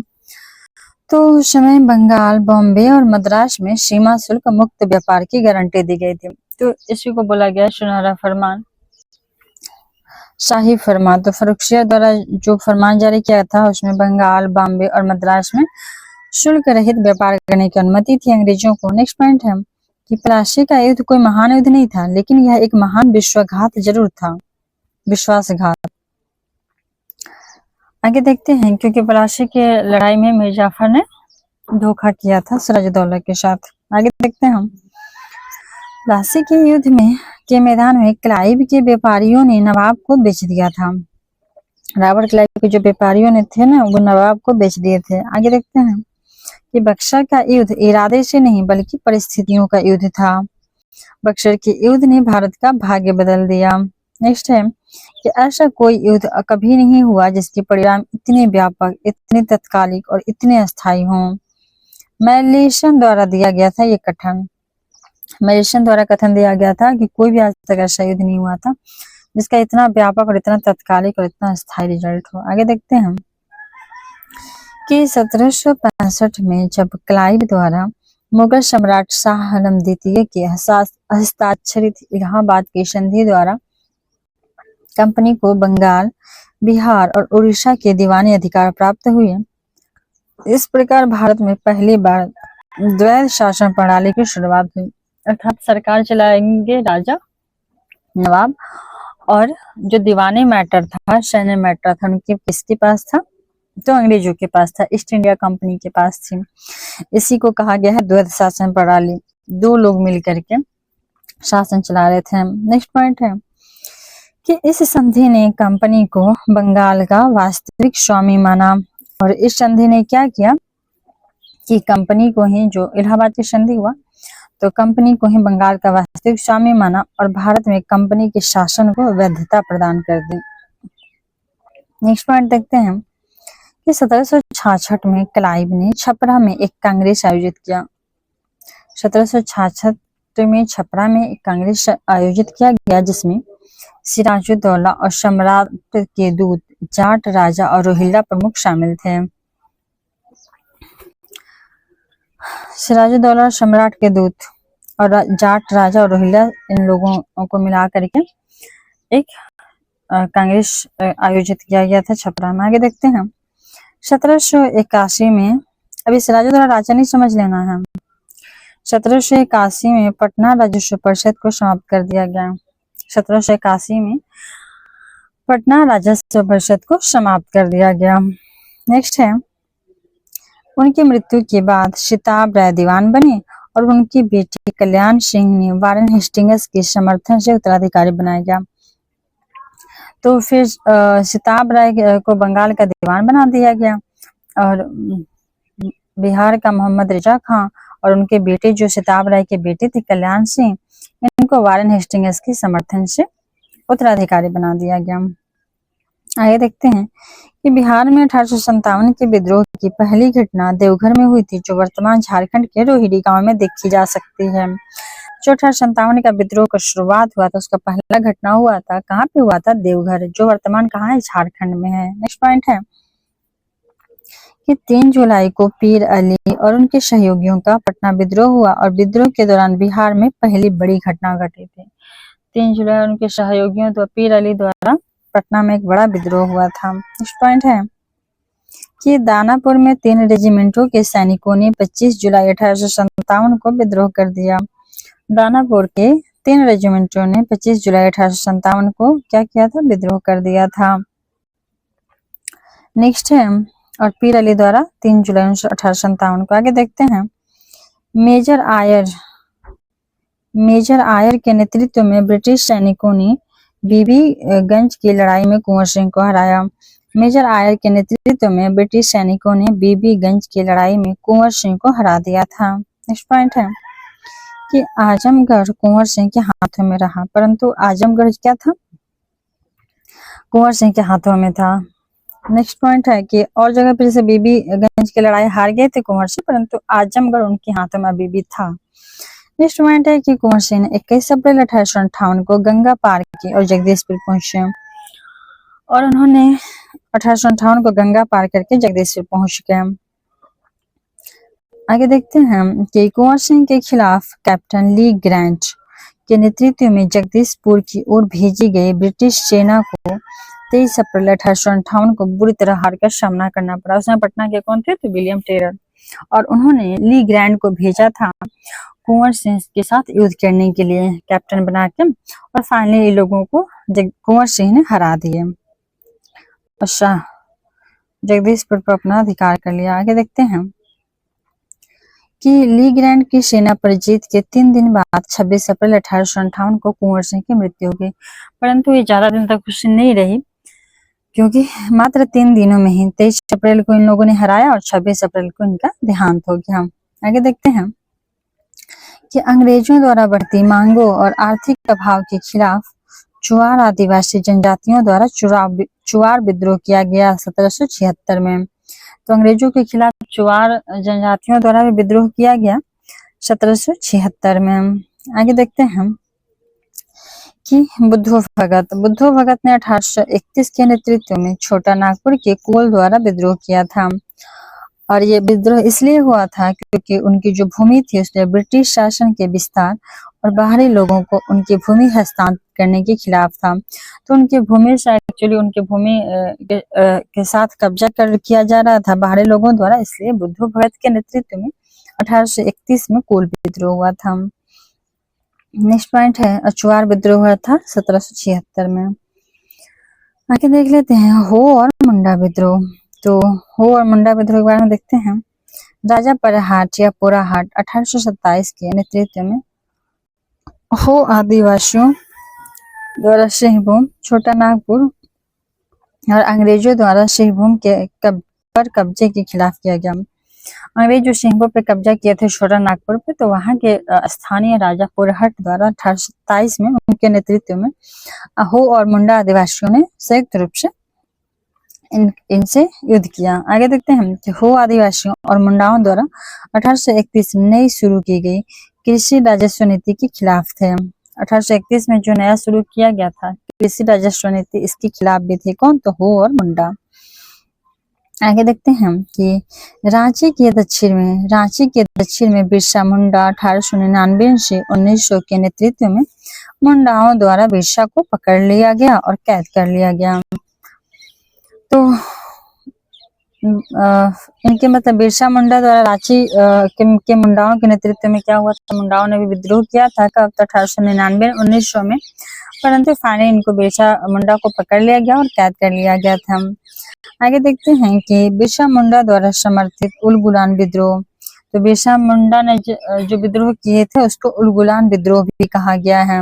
तो उस समय बंगाल, बॉम्बे और मद्रास में सीमा शुल्क मुक्त व्यापार की गारंटी दी गई थी। तो इसी को बोला गया सुनहरा फरमान, शाही फरमान। तो फर्रुखसिया द्वारा जो फरमान जारी किया था, उसमें बंगाल, बॉम्बे और मद्रास में शुल्क रहित व्यापार करने की अनुमति थी अंग्रेजों को। नेक्स्ट पॉइंट है कि प्लासी का युद्ध कोई महान युद्ध नहीं था, लेकिन यह एक महान विश्वासघात जरूर था, विश्वासघात। आगे देखते हैं, क्योंकि प्लासी के लड़ाई में मीर जाफर ने धोखा किया था सिराजुद्दौला के साथ। आगे देखते हैं हम प्लासी के युद्ध में के मैदान में क्लाइव के व्यापारियों ने नवाब को बेच दिया था। रॉबर्ट क्लाइव के जो व्यापारियों ने थे ना, वो नवाब को बेच दिए थे। आगे देखते हैं कि बक्सर का युद्ध इरादे से नहीं बल्कि परिस्थितियों का युद्ध था। बक्सर के युद्ध ने भारत का भाग्य बदल दिया। नेक्स्ट है कि ऐसा कोई युद्ध कभी नहीं हुआ जिसके परिणाम इतने व्यापक, इतने तत्कालिक और इतने अस्थायी हों। मैलेशन द्वारा दिया गया था ये कथन। मैलेशन द्वारा कथन दिया गया था कि कोई भी आज तक ऐसा युद्ध नहीं हुआ था जिसका इतना व्यापक और इतना तत्कालिक और इतना अस्थायी रिजल्ट हो। आगे देखते हैं कि 1765 में जब क्लाइव द्वारा मुगल सम्राट शाह आलम द्वितीय के हस्ताक्षरित इलाहाबाद की संधि द्वारा कंपनी को बंगाल, बिहार और उड़ीसा के दीवानी अधिकार प्राप्त हुए, इस प्रकार भारत में पहली बार द्वैध शासन प्रणाली की शुरुआत हुई। अर्थात सरकार चलाएंगे राजा, नवाब, और जो दीवानी मैटर था, सैन्य मैटर था, उनके किसके पास था? तो अंग्रेजों के पास था, ईस्ट इंडिया कंपनी के पास थी। इसी को कहा गया है द्वैध शासन प्रणाली। दो लोग मिलकर के शासन चला रहे थे। नेक्स्ट पॉइंट है कि इस संधि ने कंपनी को बंगाल का वास्तविक स्वामी माना, और इस संधि ने क्या किया कि कंपनी को ही, जो इलाहाबाद की संधि हुआ, तो कंपनी को ही बंगाल का वास्तविक स्वामी माना और भारत में कंपनी के शासन को वैधता प्रदान कर दी। नेक्स्ट पॉइंट देखते हैं कि 1766 में क्लाइव ने छपरा में एक कांग्रेस आयोजित किया। 1766 में छपरा में एक कांग्रेस आयोजित किया गया, जिसमें सिराजुद्दौला और सम्राट के दूत, जाट राजा और रोहिल्ला प्रमुख शामिल थे। सिराजुद्दौला और सम्राट के दूत और जाट राजा और रोहिल्ला, इन लोगों को मिला करके एक कांग्रेस आयोजित किया गया था छपरा में। आगे देखते हैं 1781 में, अभी सिराजुद्दौला राजा नहीं समझ लेना है, 1781 में पटना राजस्व परिषद को समाप्त कर दिया गया। 1781 में पटना राजस्व परिषद को समाप्त कर दिया गया। नेक्स्ट है, उनकी मृत्यु के बाद सिताब राय दीवान बने और उनकी बेटी कल्याण सिंह ने वारेन हेस्टिंग्स के समर्थन से उत्तराधिकारी बनाया गया। तो फिर सिताब राय को बंगाल का दीवान बना दिया गया, और बिहार का मोहम्मद रजा खां और उनके बेटे, जो सिताब राय के बेटे थे कल्याण सिंह, इनको वारेन हेस्टिंग्स के समर्थन से उत्तराधिकारी बना दिया गया। आगे देखते हैं कि बिहार में 1857 के विद्रोह की पहली घटना देवघर में हुई थी, जो वर्तमान झारखंड के रोहिणी गांव में देखी जा सकती है। जो 1857 का विद्रोह का शुरुआत हुआ था, उसका पहला घटना हुआ था, कहाँ पे हुआ था? देवघर, जो वर्तमान कहाँ है? झारखंड में है। नेक्स्ट पॉइंट है कि 3 जुलाई को पीर अली और उनके सहयोगियों का पटना विद्रोह हुआ और विद्रोह के दौरान बिहार में पहली बड़ी घटना घटी थी। 3 जुलाई उनके सहयोगियों तो पीर अली द्वारा पटना में एक बड़ा विद्रोह हुआ था। नेक्स्ट पॉइंट है कि दानापुर में 3 रेजिमेंटों के सैनिकों ने 25 जुलाई 1857 को विद्रोह कर दिया। दानापुर के 3 रेजिमेंटों ने 25 जुलाई 1857 को क्या किया था? विद्रोह कर दिया था। नेक्स्ट है और पीर अली द्वारा 3 जुलाई 1857 को। आगे देखते हैं। मेजर आयर के नेतृत्व में ब्रिटिश सैनिकों ने बीबीगंज की लड़ाई में कुंवर सिंह को हराया। मेजर आयर के नेतृत्व में ब्रिटिश सैनिकों ने बीबीगंज की लड़ाई में कुंवर सिंह को हरा दिया था। नेक्स्ट पॉइंट है कि आजमगढ़ कुंवर सिंह के हाथों में रहा, परंतु आजमगढ़ क्या था? कुंवर सिंह के हाथों में था। नेक्स्ट पॉइंट है कि और जगह पर जैसे बीबीगंज की लड़ाई हार गए थे कुंवर सिंह, परंतु आजमगढ़ उनके हाथों में अभी भी था। नेक्स्ट पॉइंट है कि कुंवर सिंह ने 21 अप्रैल 1858 को गंगा पार की और जगदीशपुर पहुंचे और उन्होंने 1858 को गंगा पार करके जगदीशपुर पहुंच गए। आगे देखते हैं कि कुंवर सिंह के खिलाफ कैप्टन ली ग्रांट के नेतृत्व में जगदीशपुर की ओर भेजी गई ब्रिटिश सेना को 23 अप्रैल 1858 को बुरी तरह हार का सामना करना पड़ा। उसमें पटना के कौन थे? तो विलियम टेलर, और उन्होंने ली ग्रांट को भेजा था कुंवर सिंह के साथ युद्ध करने के लिए कैप्टन बना के, और फाइनली इन लोगों को कुंवर सिंह ने हरा दिए। अच्छा, जगदीशपुर पर अपना अधिकार कर लिया। आगे देखते हैं कि ली ग्रांट की सेना पर जीत के 3 दिन बाद 26 अप्रैल 1858 को कुंवर सिंह की मृत्यु हो गई, परंतु ये ज्यादा दिन तक खुशी नहीं रही, क्योंकि मात्र 3 दिनों में ही 23 अप्रैल को इन लोगों ने हराया और 26 अप्रैल को इनका देहांत हो गया। आगे देखते हैं कि अंग्रेजों द्वारा बढ़ती मांगों और आर्थिक अभाव के खिलाफ चुआर आदिवासी जनजातियों द्वारा चुआर विद्रोह किया गया 1776 में। तो अंग्रेजों के खिलाफ चुआर जनजातियों द्वारा भी विद्रोह किया गया 1776 में। आगे देखते हैं कि बुद्धू भगत ने 1831 के नेतृत्व में छोटा नागपुर के कोल द्वारा विद्रोह किया था, और ये विद्रोह इसलिए हुआ था क्योंकि उनकी जो भूमि थी उसमें ब्रिटिश शासन के विस्तार और बाहरी लोगों को उनकी भूमि हस्तांतरित करने के खिलाफ था। तो उनकी भूमि से एक्चुअली उनकी भूमि के साथ कब्जा किया जा रहा था बाहरी लोगों द्वारा, इसलिए बुद्धू भगत के नेतृत्व में 1831 में कोल विद्रोह हुआ था। नेक्स्ट पॉइंट है चुआर विद्रोह हुआ था 1776 में। आगे देख लेते हैं हो और मुंडा विद्रोह। तो हो और मुंडा विद्रोह के बारे में देखते हैं। राजा परहाट या पोराहाट 1827 के नेतृत्व में हो आदिवासियों द्वारा सिंहभूम, छोटा नागपुर और अंग्रेजों द्वारा सिंहभूम के पर कब्जे के खिलाफ किया गया। अंग्रेज जो सिंहभूम पे कब्जा किए थे छोटा नागपुर पे, तो वहां के स्थानीय राजा पोराहट द्वारा 1827 में उनके नेतृत्व में हो और मुंडा आदिवासियों ने संयुक्त रूप से इनसे युद्ध किया। आगे देखते हैं कि हो आदिवासियों और मुंडाओं द्वारा 1831 में नई शुरू की गई कृषि राजस्व नीति के खिलाफ थे। 1831 में जो नया शुरू किया गया था कृषि राजस्व नीति, इसके खिलाफ भी थे कौन? तो हो और मुंडा। आगे देखते हैं कि रांची के दक्षिण में बिरसा मुंडा 1899 से 1900 के नेतृत्व में मुंडाओं द्वारा बिरसा को पकड़ लिया गया और कैद कर लिया गया। तो इनके मतलब बिरसा मुंडा द्वारा रांची के मुंडाओं के नेतृत्व में क्या हुआ था? मुंडाओं ने भी विद्रोह किया था कब? 1899 1900 में, परंतु फाइनली इनको बिरसा मुंडा को पकड़ लिया गया और कैद कर लिया गया था। आगे देखते हैं कि बिरसा मुंडा द्वारा समर्थित उलगुलान विद्रोह। तो बिरसा मुंडा ने जो विद्रोह किए थे उसको उलगुलान विद्रोह भी कहा गया है।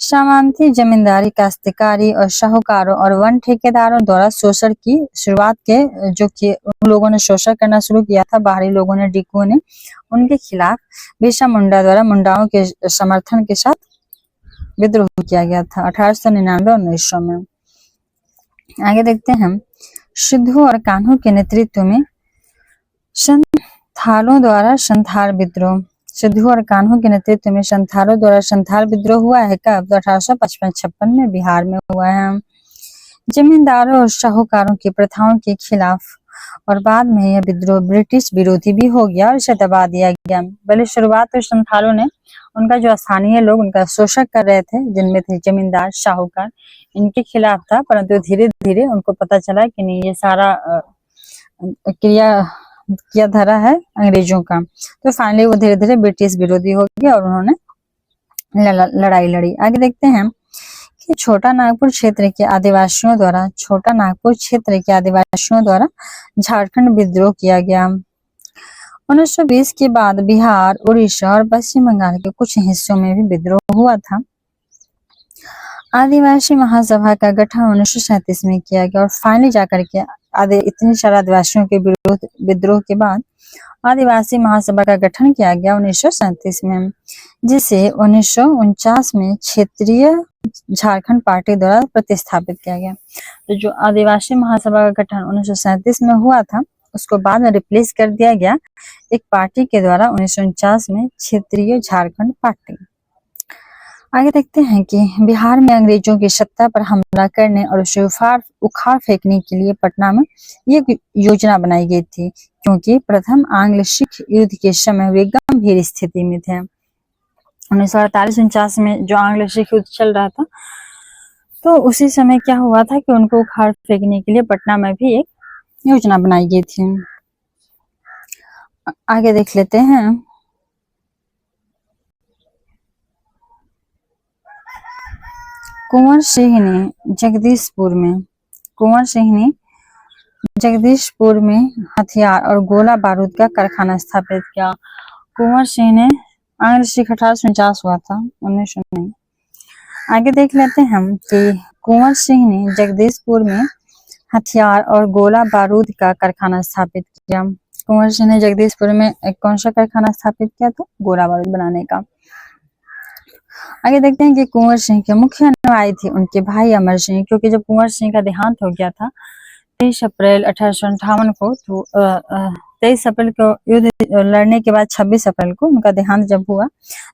सामंती जमींदारी, काश्तकारी और साहूकारों और वन ठेकेदारों द्वारा शोषण की शुरुआत के जो कि उन लोगों ने शोषण करना शुरू किया था बाहरी लोगों ने, डिकुओं ने, उनके खिलाफ बिरसा मुंडा द्वारा मुंडाओं के समर्थन के साथ विद्रोह किया गया था 1899 1900 में। आगे देखते हैं सिद्धू और कान्हू के नेतृत्व में संथालों द्वारा संथाल विद्रोह। सिद्धू और कान्हू के नेतृत्व में संथालों द्वारा संथाल विद्रोह हुआ है कब? तो 1855-56 में बिहार में हुआ है। जमींदारों और शाहूकारों की प्रथाओं के खिलाफ, और बाद में यह विद्रोह ब्रिटिश विरोधी भी हो गया और इसे दबा दिया गया। पहले शुरुआत तो संथालों ने उनका जो स्थानीय लोग उनका शोषण कर रहे थे, जिनमें थे जमींदार, शाहूकार, इनके खिलाफ था, परंतु धीरे धीरे उनको पता चला कि नहीं, ये सारा क्रिया किया धरा है अंग्रेजों का। तो फाइनली वो धीरे धीरे ब्रिटिश विरोधी हो गए और उन्होंने लड़ाई लड़ी। आगे देखते हैं कि छोटा नागपुर क्षेत्र के आदिवासियों द्वारा झारखंड विद्रोह किया गया। 1920 के बाद बिहार, उड़ीसा और पश्चिम बंगाल के कुछ हिस्सों में भी विद्रोह हुआ था। आदिवासी महासभा का गठन 1937 में किया गया और फाइनली जाकर के इतनी सारे आदिवासियों के विद्रोह के बाद आदिवासी महासभा का गठन किया गया 1937 में, जिसे 1949 में क्षेत्रीय झारखंड पार्टी द्वारा प्रतिस्थापित किया गया। तो जो आदिवासी महासभा का गठन 1937 में हुआ था, उसको बाद में रिप्लेस कर दिया गया एक पार्टी के द्वारा 1949 में, क्षेत्रीय झारखंड पार्टी। आगे देखते हैं कि बिहार में अंग्रेजों की सत्ता पर हमला करने और उसे उखाड़ फेंकने के लिए पटना में ये योजना बनाई गई थी, क्योंकि प्रथम आंग्ल सिख युद्ध के समय वे गंभीर स्थिति में थे। 1948-49 में जो आंग्ल सिख युद्ध चल रहा था, तो उसी समय क्या हुआ था कि उनको उखाड़ फेंकने के लिए पटना में भी एक योजना बनाई गई थी। आगे देख लेते हैं। कुंवर सिंह ने जगदीशपुर में हथियार और गोला बारूद का कारखाना स्थापित किया। कुंवर सिंह ने आंग्ल सिख 1849 हुआ था, 1900 नहीं। आगे देख लेते हैं हम कि कुंवर सिंह ने जगदीशपुर में हथियार और गोला बारूद का कारखाना स्थापित किया। कुंवर सिंह ने जगदीशपुर में एक कौन सा कारखाना स्थापित किया था? गोला बारूद बनाने का। आगे देखते हैं कि कुंवर सिंह के मुख्य अनुयायी थे उनके भाई अमर सिंह, क्योंकि जब कुंवर सिंह का देहांत हो गया था 23 अप्रैल 1858 को, तो 23 अप्रैल को युद्ध लड़ने के बाद 26 अप्रैल को उनका देहांत जब हुआ,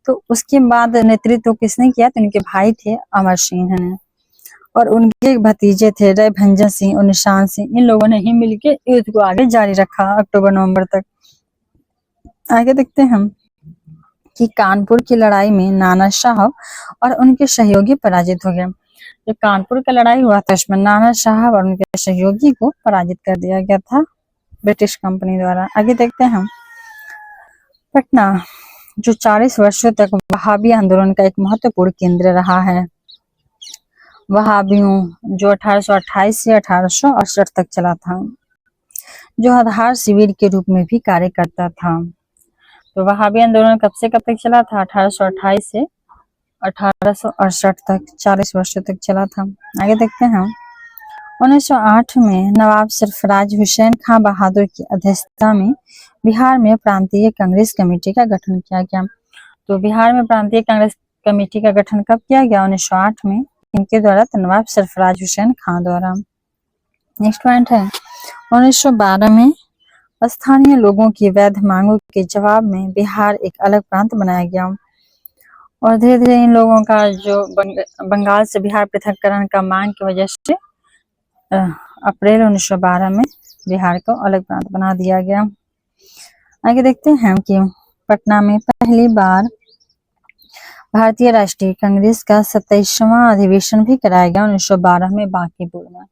तो उसके बाद नेतृत्व किसने किया? तो उनके भाई थे अमर सिंह ने, और उनके भतीजे थे राय भंजन सिंह और निशान सिंह। इन लोगों ने ही मिलकर युद्ध को आगे जारी रखा अक्टूबर-नवंबर तक। आगे देखते हैं हम कि कानपुर की लड़ाई में नाना साहब और उनके सहयोगी पराजित हो गए। जो कानपुर का लड़ाई हुआ था, उसमें नाना साहब और उनके सहयोगी को पराजित कर दिया गया था ब्रिटिश कंपनी द्वारा। आगे देखते हैं हम पटना, जो 40 वर्षों तक वहाबी आंदोलन का एक महत्वपूर्ण केंद्र रहा है। वहाबियों जो 1828 से 1868 तक चला था, जो आधार शिविर के रूप में भी कार्य करता था। तो वहाबी आंदोलन कब से कब तक चला था? 1828 से 1868 तक, 40 वर्षों तक चला था। आगे देखते हैं 1908 में नवाब सरफराज हुसैन खां बहादुर की अध्यक्षता में बिहार में प्रांतीय कांग्रेस कमेटी का गठन किया गया। तो बिहार में प्रांतीय कांग्रेस कमेटी का गठन कब किया गया? 1908 में। इनके द्वारा तो नवाब सरफराज हुसैन खां द्वारा। नेक्स्ट पॉइंट है 1912 में स्थानीय लोगों की वैध मांगों के जवाब में बिहार एक अलग प्रांत बनाया गया, और धीरे धीरे इन लोगों का जो बंगाल से बिहार पृथककरण का मांग की वजह से अप्रैल 1912 में बिहार को अलग प्रांत बना दिया गया। आगे देखते हैं कि पटना में पहली बार भारतीय राष्ट्रीय कांग्रेस का 27वां अधिवेशन भी कराया गया 1912 में बांकीपुर में।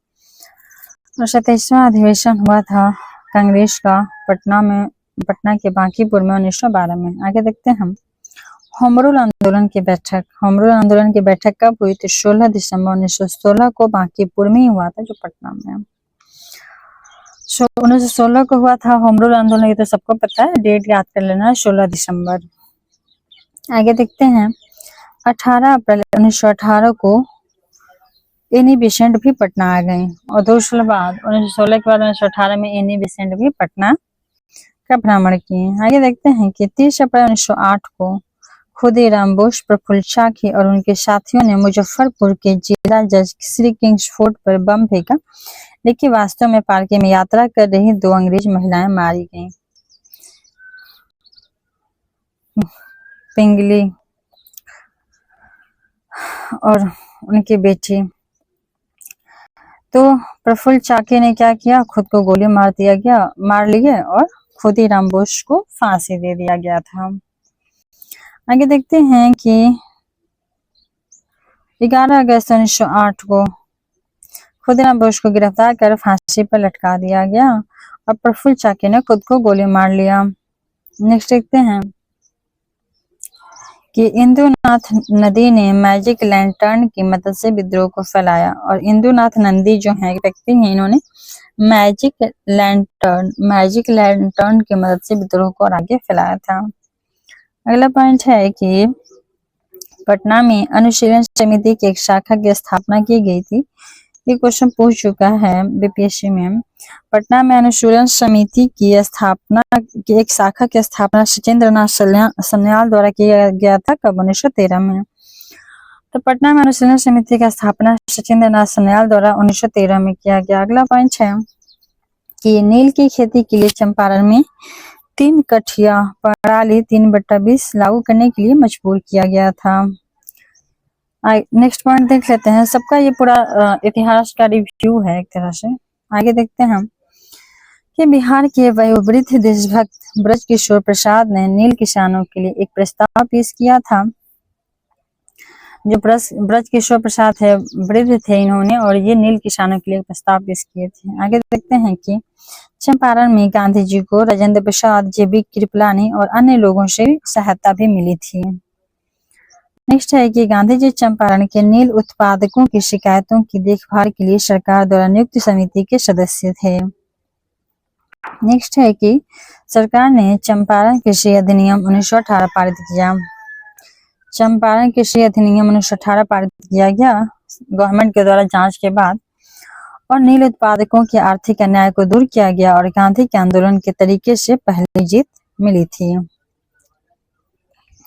27वां अधिवेशन हुआ था कांग्रेस का पटना के बांकीपुर में 1912 में। आगे देखते हैं हम होम रूल आंदोलन की बैठक। होम रूल आंदोलन की बैठक कब हुई? तो 16 दिसंबर 1916 को बांकीपुर में ही हुआ था, जो पटना में है। 1916 को हुआ था होम रूल आंदोलन, ये तो सबको पता है, डेट याद कर लेना है, 16 दिसंबर। आगे देखते हैं 18 अप्रैल 1918 को एनी बेसेंट भी पटना आ गए, और 2 साल बाद 1916 के बाद 1918 में एनी बेसेंट भी पटना का भ्रमण किए। आगे देखते हैं कि 30 अप्रैल 1908 को खुदीराम बोस, प्रफुल्ल चाकी और उनके साथियों ने मुजफ्फरपुर के जिला जज श्री किंग्स फोर्ट पर बम फेंका, लेकिन वास्तव में पार्के में यात्रा कर रही 2 अंग्रेज महिलाएं मारी गईं। पिंगली और उनके बेटे। तो प्रफुल्ल चाकी ने क्या किया, खुद को गोली मार लिए और खुदीराम बोस को फांसी दे दिया गया था। आगे देखते हैं कि 11 अगस्त 1908 को खुदीराम बोस को गिरफ्तार कर फांसी पर लटका दिया गया और प्रफुल्ल चाकी ने खुद को गोली मार लिया। नेक्स्ट देखते हैं कि इंदुनाथ नंदी ने मैजिक लैंटर्न की मदद से विद्रोह को फैलाया। और इंदुनाथ नंदी जो है व्यक्ति हैं, इन्होंने मैजिक लैंटर्न की मदद से विद्रोह को और आगे फैलाया था। अगला पॉइंट है कि पटना में अनुशीलन समिति की एक शाखा की स्थापना की गई थी। ये क्वेश्चन पूछ चुका है बीपीएससी में। पटना में अनुशीलन समिति की स्थापना की एक शाखा की स्थापना सचिंद्रनाथ सन्याल द्वारा किया गया था, कब? 1913 में। तो पटना में अनुशीलन समिति की स्थापना सचिंद्रनाथ सन्याल द्वारा 1913 में किया गया। अगला पॉइंट है कि नील की खेती के लिए चंपारण में 3 कठिया प्रणाली 3/20 लागू करने के लिए मजबूर किया गया था। नेक्स्ट पॉइंट देख लेते हैं। सबका ये पूरा इतिहास का रिव्यू है एक तरह से। आगे देखते हैं कि बिहार के वयोवृद्ध देशभक्त ब्रजकिशोर प्रसाद ने नील किसानों के लिए एक प्रस्ताव पेश किया था। जो ब्रजकिशोर प्रसाद है, वृद्ध थे इन्होंने, और ये नील किसानों के लिए प्रस्ताव पेश किए थे। आगे देखते हैं कि चंपारण में गांधी जी को राजेंद्र प्रसाद, जेबी कृपलानी और अन्य लोगों से सहायता भी मिली थी। नेक्स्ट है कि गांधी जी चंपारण के नील उत्पादकों की शिकायतों की देखभाल के लिए सरकार द्वारा नियुक्त समिति के सदस्य थे। नेक्स्ट है कि सरकार ने चंपारण कृषि अधिनियम 1918 पारित किया। चंपारण कृषि अधिनियम 1918 पारित किया गया गवर्नमेंट के द्वारा जांच के बाद, और नील उत्पादकों के आर्थिक अन्याय को दूर किया गया और गांधी के आंदोलन के तरीके से पहली जीत मिली थी।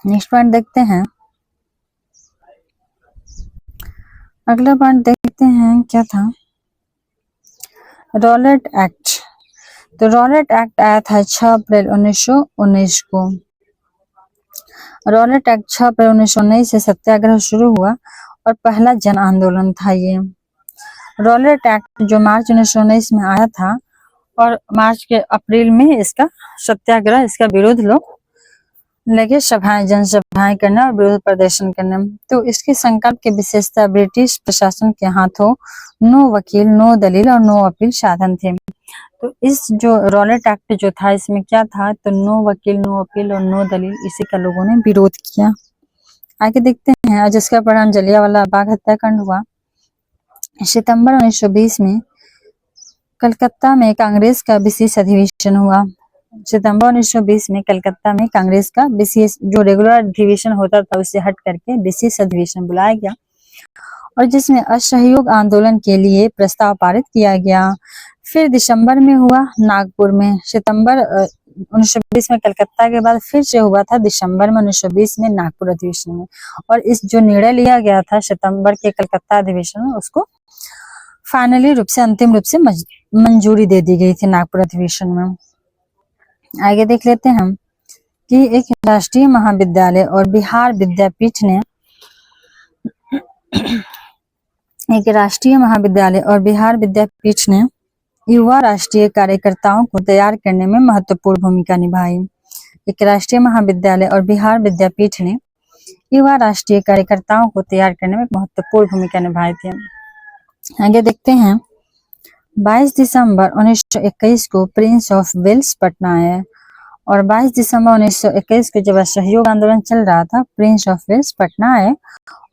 नेक्स्ट पॉइंट देखते हैं। अगला पॉइंट देखते हैं क्या था, रॉलेट एक्ट। तो रॉलेट एक्ट आया था 6 अप्रैल 1919 को। रॉलेट एक्ट 6 अप्रैल 1919 से सत्याग्रह शुरू हुआ और पहला जन आंदोलन था ये। रॉलेट एक्ट जो मार्च 1919 में आया था और मार्च के अप्रैल में इसका सत्याग्रह, इसका विरोध लोग लगे जनसभाएं करना और विरोध प्रदर्शन करने। तो इसके संकल्प की विशेषता ब्रिटिश प्रशासन के हाथों नो वकील, नो दलील और नो अपील साधन थे। तो इस जो रॉलेट एक्ट जो था, इसमें क्या था, तो नो वकील, नो अपील और नो दलील, इसी का लोगों ने विरोध किया। आगे देखते हैं। जिसका परिणाम जलियांवाला बाग हत्याकांड हुआ। सितंबर 1920 में कलकत्ता में कांग्रेस का विशेष अधिवेशन हुआ। सितंबर 1920 में कलकत्ता में कांग्रेस का विशेष, जो रेगुलर अधिवेशन होता था उससे हट करके विशेष अधिवेशन बुलाया गया, और जिसमें असहयोग आंदोलन के लिए प्रस्ताव पारित किया गया। फिर दिसंबर में हुआ नागपुर में। सितंबर 1920 में कलकत्ता के बाद फिर से हुआ था दिसंबर में 1920 में नागपुर अधिवेशन में, और इस जो निर्णय लिया गया था सितंबर के कलकत्ता अधिवेशन में, उसको फाइनली रूप से, अंतिम रूप से मंजूरी दे दी गई थी नागपुर अधिवेशन में। आगे देख लेते हैं हम कि एक राष्ट्रीय महाविद्यालय और बिहार विद्यापीठ ने युवा राष्ट्रीय कार्यकर्ताओं को तैयार करने में महत्वपूर्ण भूमिका निभाई। एक राष्ट्रीय महाविद्यालय और बिहार विद्यापीठ ने युवा राष्ट्रीय कार्यकर्ताओं को तैयार करने में महत्वपूर्ण भूमिका निभाई थी। आगे देखते हैं। 22 दिसंबर 1921 को प्रिंस ऑफ वेल्स पटना आए, और 22 दिसंबर 1921 को जब असहयोग आंदोलन चल रहा था, प्रिंस ऑफ वेल्स पटना आए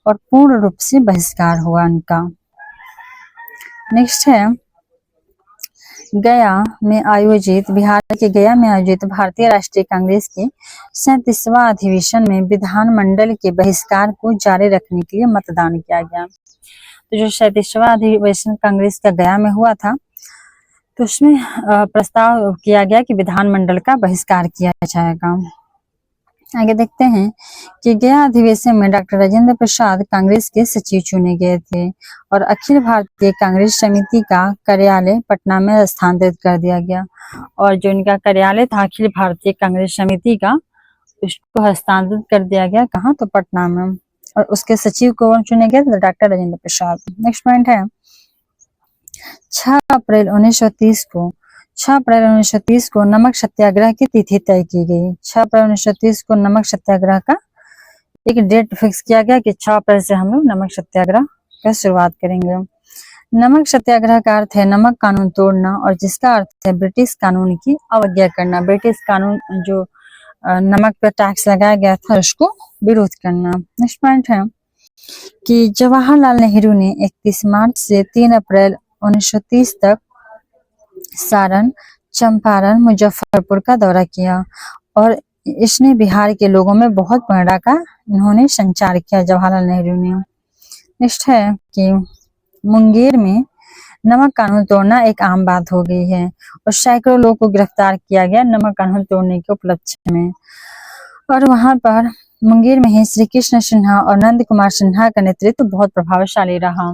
और पूर्ण रूप से बहिष्कार हुआ उनका। नेक्स्ट है बिहार के गया में आयोजित भारतीय राष्ट्रीय कांग्रेस के 37वां अधिवेशन में विधानमंडल के बहिष्कार को जारी रखने के लिए मतदान किया गया। तो जो 37वां अधिवेशन कांग्रेस का गया में हुआ था, तो उसमें प्रस्ताव किया गया कि विधानमंडल का बहिष्कार किया जाएगा। आगे देखते हैं कि गया अधिवेशन में डॉक्टर राजेंद्र प्रसाद कांग्रेस के सचिव चुने गए थे, और अखिल भारतीय कांग्रेस समिति का कार्यालय पटना में स्थानांतरित कर दिया गया, और जो इनका कार्यालय था अखिल भारतीय कांग्रेस समिति का, उसको हस्तांतरित कर दिया गया, कहाँ, तो पटना में, और उसके सचिव को चुने गए थे doctor Rajendra Prasad. Next point है 6 अप्रैल 1930 को 6 अप्रैल 1930 को नमक सत्याग्रह की तिथि तय की गई। 6 अप्रैल 1930 को नमक सत्याग्रह का एक डेट फिक्स किया गया कि 6 अप्रैल से हम लोग नमक सत्याग्रह का शुरुआत करेंगे। नमक सत्याग्रह का अर्थ है नमक कानून तोड़ना, और जिसका अर्थ है ब्रिटिश कानून की अवज्ञा करना। ब्रिटिश कानून जो नमक पर टैक्स लगाया गया था उसको विरोध करना। नेक्स्ट पॉइंट है कि जवाहरलाल नेहरू ने 31 मार्च से 3 अप्रैल 1930 तक सारण, चंपारण, मुजफ्फरपुर का दौरा किया, और इसने बिहार के लोगों में बहुत प्रेरणा का इन्होंने संचार किया जवाहरलाल नेहरू ने। नेक्स्ट है कि मुंगेर में नमक कानून तोड़ना एक आम बात हो गई है, और सैकड़ों लोगों को गिरफ्तार किया गया नमक कानून तोड़ने के उपलक्ष्य में। और वहां पर मुंगेर में ही श्री कृष्ण सिन्हा और नंद कुमार सिन्हा का नेतृत्व बहुत प्रभावशाली रहा,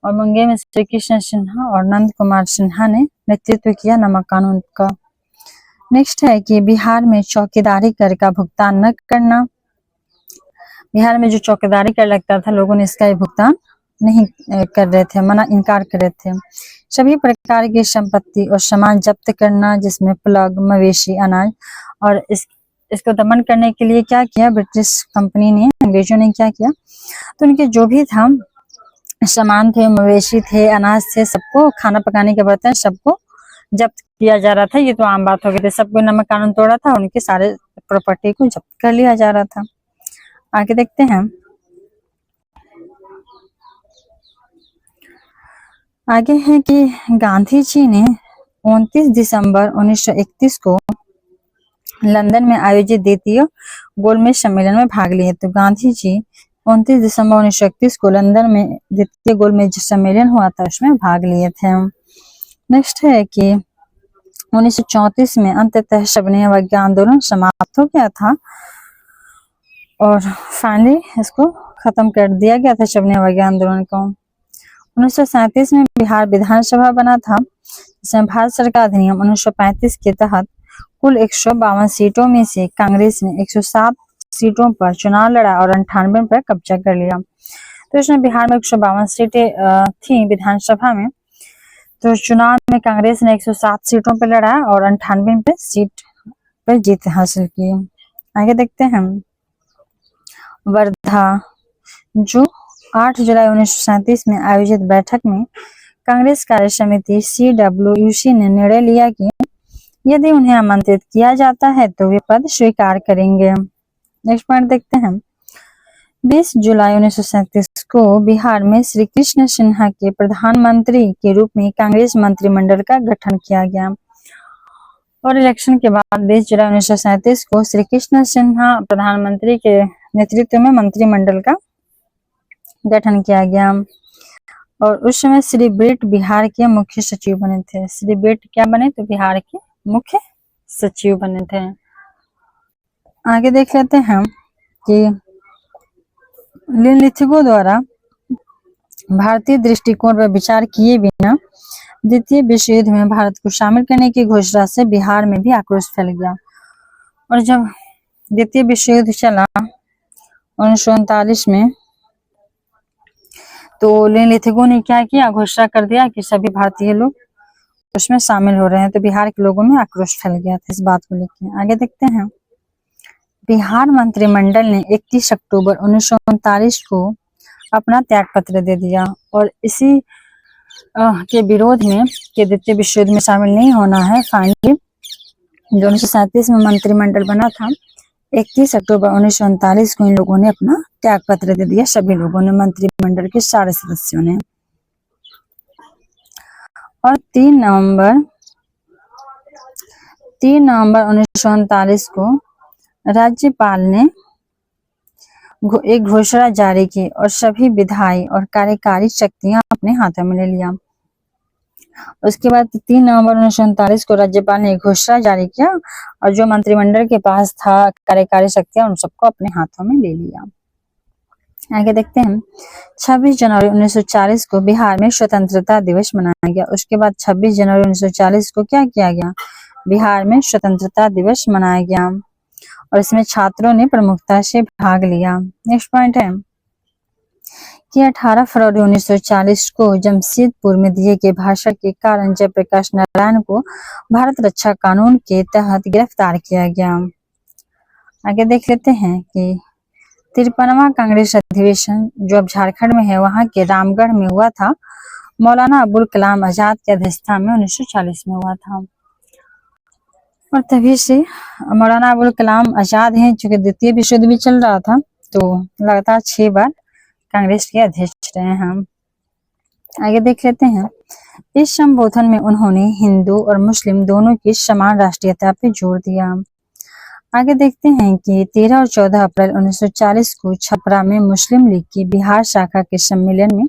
और मुंगेर में श्री कृष्ण सिन्हा और नंद कुमार सिन्हा ने नेतृत्व किया नमक कानून का। नेक्स्ट है कि बिहार में चौकीदारी कर का भुगतान न करना। बिहार में जो चौकीदारी कर लगता था लोगों ने इसका भुगतान नहीं कर रहे थे, इनकार कर रहे थे। सभी प्रकार की संपत्ति और सामान जब्त करना, जिसमें प्लग, मवेशी, अनाज, और इसको दमन करने के लिए क्या किया ब्रिटिश कंपनी ने, अंग्रेजों ने क्या किया, तो उनके जो भी था सामान थे, मवेशी थे, अनाज थे, सबको, खाना पकाने के बर्तन सबको जब्त किया जा रहा था। ये तो आम बात हो गई थी, सबको नमक कानून तोड़ा था, उनके सारे प्रॉपर्टी को जब्त कर लिया जा रहा था। आगे देखते हैं। आगे है कि गांधी जी ने 29 दिसंबर 1931 को लंदन में आयोजित द्वितीय गोलमेज सम्मेलन में भाग लिए। तो गांधी जी 29 दिसंबर 1931 को लंदन में द्वितीय गोलमेज सम्मेलन हुआ था, उसमें भाग लिए थे। नेक्स्ट है कि 1934 में अंततः सविनय अवज्ञा आंदोलन समाप्त हो गया था, और फाइनली इसको खत्म कर दिया गया था सविनय अवज्ञा आंदोलन को। 1937 में बिहार विधानसभा बना था, जिसमें भारत सरकार अधिनियम 1935 के तहत कुल 152 सीटों में से कांग्रेस ने 107 सीटों पर चुनाव लड़ा और 98 पर कब्जा कर लिया। तो इसमें बिहार में 152 सीटें थी विधानसभा में, तो चुनाव में कांग्रेस ने 107 सीटों पर लड़ा और 98 पे सीट पर जीत हासिल की। आगे देखते हैं। वर्धा, जो 8 जुलाई 1937 में आयोजित बैठक में कांग्रेस कार्य समिति CWUC ने निर्णय लिया कि यदि उन्हें आमंत्रित किया जाता है तो वे पद स्वीकार करेंगे। नेक्स्ट पॉइंट देखते हैं। 20 जुलाई 1937 को बिहार में श्री कृष्ण सिन्हा के प्रधानमंत्री के रूप में कांग्रेस मंत्रिमंडल का गठन किया गया, और इलेक्शन के बाद 20 जुलाई 1937 को श्री कृष्ण सिन्हा प्रधानमंत्री के नेतृत्व में मंत्रिमंडल का गठन किया गया, और उस समय श्री बिरट बिहार के मुख्य सचिव बने थे। श्री बिरट क्या बने, तो बिहार के मुख्य सचिव बने थे। आगे देख लेते हैं कि लिनलिथिगो द्वारा भारतीय दृष्टिकोण पर विचार किए बिना द्वितीय विश्व युद्ध में भारत को शामिल करने की घोषणा से बिहार में भी आक्रोश फैल गया, और जब द्वितीय विश्व युद्ध चला 1939 में, तो लिनलिथिगो ने क्या किया, घोषणा कर दिया कि सभी भारतीय लोग उसमें शामिल हो रहे हैं। तो बिहार के लोगों में आक्रोश फैल गया था इस बात को लेकर। आगे देखते हैं। बिहार मंत्रिमंडल ने 31 अक्टूबर 1939 को अपना त्याग पत्र दे दिया, और इसी के विरोध में कि द्वितीय विश्व युद्ध में शामिल नहीं होना है, फाइनली जो 1937 में मंत्रिमंडल बना था 31 अक्टूबर 1939 को इन लोगों ने अपना त्याग पत्र दे दिया, सभी लोगों ने, मंत्रिमंडल के सारे सदस्यों ने। और 3 नवंबर 1939 को राज्यपाल ने एक घोषणा जारी की, और सभी विधायी और कार्यकारी शक्तियां अपने हाथों में ले लिया। उसके बाद 3 नवंबर 1939 को राज्यपाल ने घोषणा जारी किया, और जो मंत्रिमंडल के पास था कार्यकारी शक्तियां, उन सबको अपने हाथों में ले लिया। आगे देखते हैं। 26 जनवरी 1940 को बिहार में स्वतंत्रता दिवस मनाया गया। उसके बाद 26 जनवरी 1940 को क्या किया गया, बिहार में स्वतंत्रता दिवस मनाया गया, और इसमें छात्रों ने प्रमुखता से भाग लिया। नेक्स्ट पॉइंट है कि 18 फरवरी 1940 को जमशेदपुर में दिए गए भाषण के कारण जयप्रकाश नारायण को भारत रक्षा कानून के तहत गिरफ्तार किया गया। आगे देख लेते हैं कि 53वां कांग्रेस अधिवेशन जो अब झारखंड में है, वहां के रामगढ़ में हुआ था। मौलाना अबुल कलाम आजाद के अध्यक्षता में 1940 में हुआ था। और तभी से मौलाना अबुल कलाम आजाद हैं, चूंकि द्वितीय विश्व युद्ध भी चल रहा था, तो लगातार 6 बार कांग्रेस के अध्यक्ष रहे हैं हम। आगे देख लेते हैं। इस संबोधन में उन्होंने हिंदू और मुस्लिम दोनों की समान राष्ट्रीयता पर जोर दिया। आगे देखते हैं कि 13 और 14 अप्रैल 1940 को छपरा में मुस्लिम लीग की बिहार शाखा के सम्मेलन में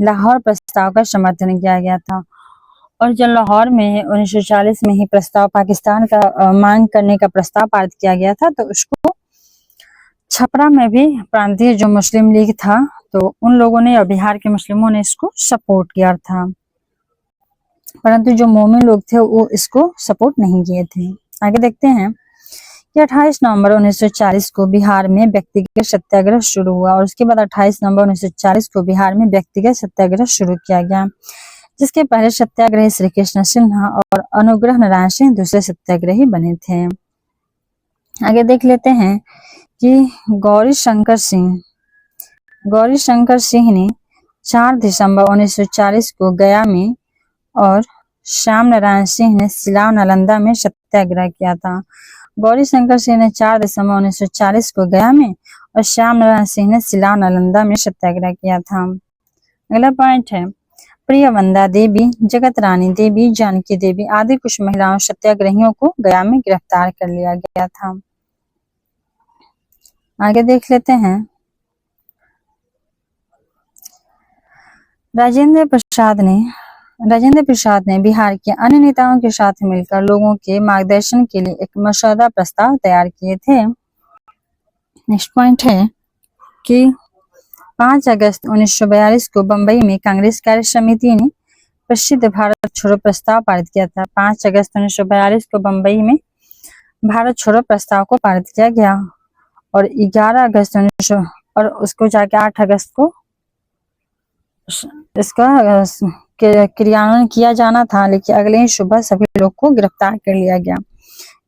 लाहौर प्रस्ताव का समर्थन किया गया था। और जब लाहौर में 1940 में ही प्रस्ताव पाकिस्तान का मांग करने का प्रस्ताव पारित किया गया था, तो उसको छपरा में भी प्रांतीय जो मुस्लिम लीग था, तो उन लोगों ने और बिहार के मुस्लिमों ने इसको सपोर्ट किया था, परंतु जो मोमिन लोग थे वो इसको सपोर्ट नहीं किए थे। आगे देखते हैं कि 28 नवंबर 1940 को बिहार में व्यक्तिगत सत्याग्रह शुरू हुआ और उसके बाद 28 नवंबर 1940 को बिहार में व्यक्तिगत सत्याग्रह शुरू किया गया, जिसके पहले सत्याग्रही श्री कृष्ण सिन्हा और अनुग्रह नारायण सिंह दूसरे सत्याग्रही बने थे। आगे देख लेते हैं कि गौरी शंकर सिंह ने 4 दिसंबर 1940 को गया में और श्याम नारायण सिंह ने सिलाव नालंदा में सत्याग्रह किया था। गौरी शंकर सिंह ने 4 दिसंबर 1940 को गया में और श्याम नारायण सिंह ने सिलाव नालंदा में सत्याग्रह किया था। अगला पॉइंट है, प्रियवंदा देवी, जगत रानी देवी, जानकी देवी आदि कुछ महिलाओं सत्याग्रहियों को गया में गिरफ्तार कर लिया गया था। आगे देख लेते हैं। राजेंद्र प्रसाद ने बिहार के अन्य नेताओं के साथ मिलकर लोगों के मार्गदर्शन के लिए एक मसौदा प्रस्ताव तैयार किए थे। नेक्स्ट पॉइंट है कि 5 अगस्त 1942 को बंबई में कांग्रेस कार्य समिति ने प्रसिद्ध भारत छोड़ो प्रस्ताव पारित किया था। 5 अगस्त 1942 को बंबई में भारत छोड़ो प्रस्ताव को पारित किया गया और 11 अगस्त 1900 और उसको जाके 8 अगस्त को इसका क्रियान्वयन किया जाना था, लेकिन अगले ही सुबह सभी लोग को गिरफ्तार कर लिया गया।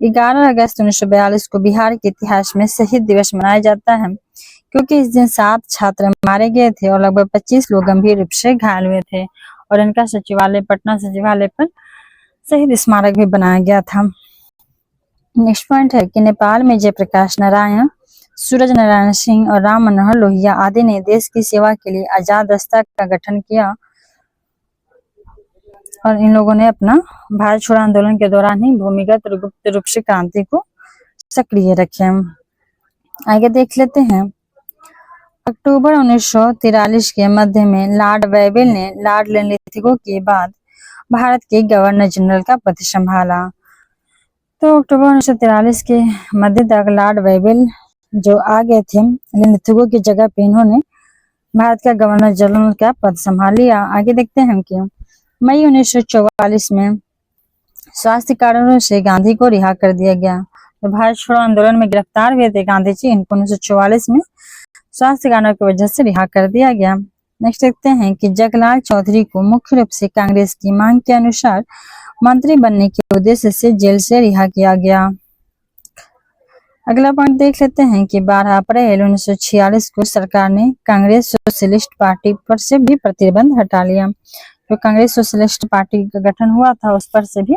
11 अगस्त 1942 को बिहार के इतिहास में शहीद दिवस मनाया जाता है, क्योंकि इस दिन 7 छात्र मारे गए थे और लगभग 25 लोग गंभीर रूप से घायल हुए थे और इनका पटना सचिवालय पर शहीद स्मारक भी बनाया गया था। नेक्स्ट पॉइंट है कि नेपाल में जयप्रकाश नारायण, सूरज नारायण सिंह और राम मनोहर लोहिया आदि ने देश की सेवा के लिए आजाद दस्ता का गठन किया और इन लोगों ने अपना भारत छोड़ो आंदोलन के दौरान ही भूमिगत और गुप्त रूप से क्रांति को सक्रिय रखे। आगे देख लेते हैं। अक्टूबर 1943 के मध्य में लॉर्ड वेबल ने लॉर्ड लिंलिथिगो के बाद भारत के गवर्नर जनरल का पद संभाला। तो अक्टूबर 1943 के मध्य तक लॉर्ड वेबल जो आ गए थे, लिंलिथिगो की जगह पे इन्होंने भारत का गवर्नर जनरल का पद संभाल लिया। आगे देखते हैं कि मई 1944 में स्वास्थ्य कारणों से गांधी को रिहा कर दिया गया। तो भारत छोड़ो आंदोलन में गिरफ्तार हुए थे गांधी जी, इनको 1944 में स्वास्थ्य कारणों की वजह से रिहा कर दिया गया। नेक्स्ट देखते हैं कि जगलाल चौधरी को मुख्य रूप से कांग्रेस की मांग के अनुसार मंत्री बनने के उद्देश्य से जेल से रिहा किया गया। अगला पॉइंट देख लेते हैं कि 12 अप्रैल 1946 को सरकार ने कांग्रेस सोशलिस्ट पार्टी पर से भी प्रतिबंध हटा लिया। तो कांग्रेस सोशलिस्ट पार्टी का गठन हुआ था, उस पर से भी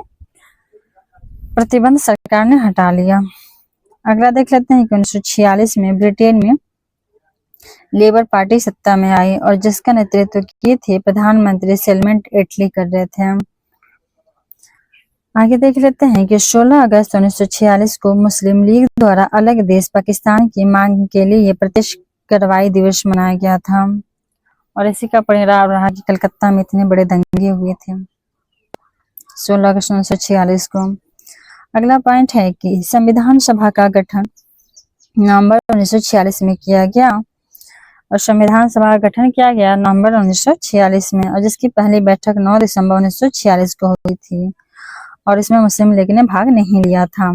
प्रतिबंध सरकार ने हटा लिया। अगला देख लेते हैं कि 1946 में ब्रिटेन में लेबर पार्टी सत्ता में आई और जिसका नेतृत्व किए थे प्रधानमंत्री सेलमेंट एटली कर रहे थे। आगे देख लेते हैं कि 16 अगस्त 1946 को मुस्लिम लीग द्वारा अलग देश पाकिस्तान की मांग के लिए प्रत्यक्ष कार्रवाई दिवस मनाया गया था और इसी का परिणाम रहा कि कलकत्ता में इतने बड़े दंगे हुए थे 16 अगस्त 1946 को। अगला पॉइंट है कि संविधान सभा का गठन नवंबर 1946 में किया गया और संविधान सभा का गठन किया गया नवंबर 1946 में और जिसकी पहली बैठक 9 दिसंबर 1946 को हुई थी और इसमें मुस्लिम लीग ने भाग नहीं लिया था।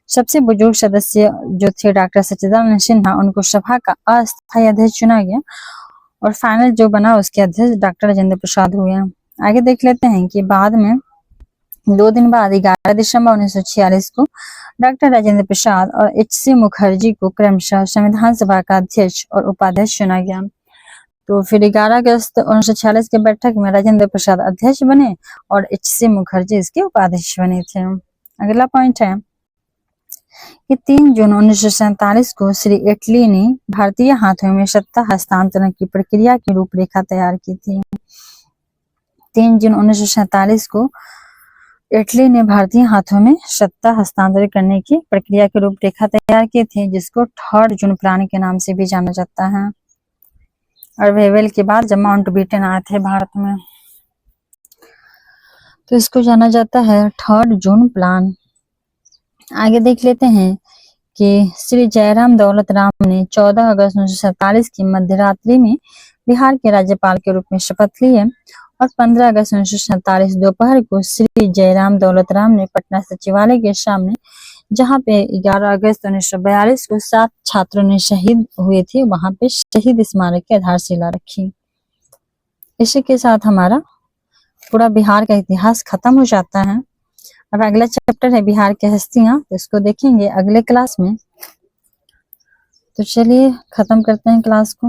सबसे बुजुर्ग सदस्य जो थे डॉक्टर सच्चिदानंद सिन्हा, उनको सभा का अस्थायी अध्यक्ष चुना गया और फाइनल जो बना उसके अध्यक्ष डॉक्टर राजेंद्र प्रसाद हुए। आगे देख लेते हैं कि बाद में 2 दिन बाद 11 दिसंबर 1946 को डॉक्टर राजेंद्र प्रसाद और एच.सी. मुखर्जी को क्रमशः संविधान सभा का अध्यक्ष और उपाध्यक्ष चुना गया। तो फिर 11 अगस्त 1946 के बैठक में राजेंद्र प्रसाद अध्यक्ष बने और एच.सी. मुखर्जी इसके उपाध्यक्ष बने थे। अगला पॉइंट है कि 3 जून 1947 को श्री एटली ने भारतीय हाथों में सत्ता हस्तांतरण की प्रक्रिया की रूपरेखा तैयार की थी। 3 जून 1947 को एटली ने भारतीय हाथों में सत्ता हस्तांतरित करने की प्रक्रिया की रूपरेखा तैयार की थी, जिसको 3 जून प्लान के नाम से भी जाना जाता है। और वेवेल के बाद जब माउंटबेटन आए थे भारत में, तो इसको जाना जाता है 3 जून प्लान। आगे देख लेते हैं कि श्री जयराम दौलत राम ने 14 अगस्त 1947 की मध्यरात्रि में बिहार के राज्यपाल के रूप में शपथ ली है और 15 अगस्त 1947 दोपहर को श्री जयराम दौलत राम ने पटना सचिवालय के सामने, जहां पे 11 अगस्त 1942 को 7 छात्रों ने शहीद हुए थे, वहां पे शहीद स्मारक की आधारशिला रखी। इसी के साथ हमारा पूरा बिहार का इतिहास खत्म हो जाता है। अब अगला चैप्टर है बिहार की हस्तियां, तो इसको देखेंगे अगले क्लास में। तो चलिए खत्म करते हैं क्लास को।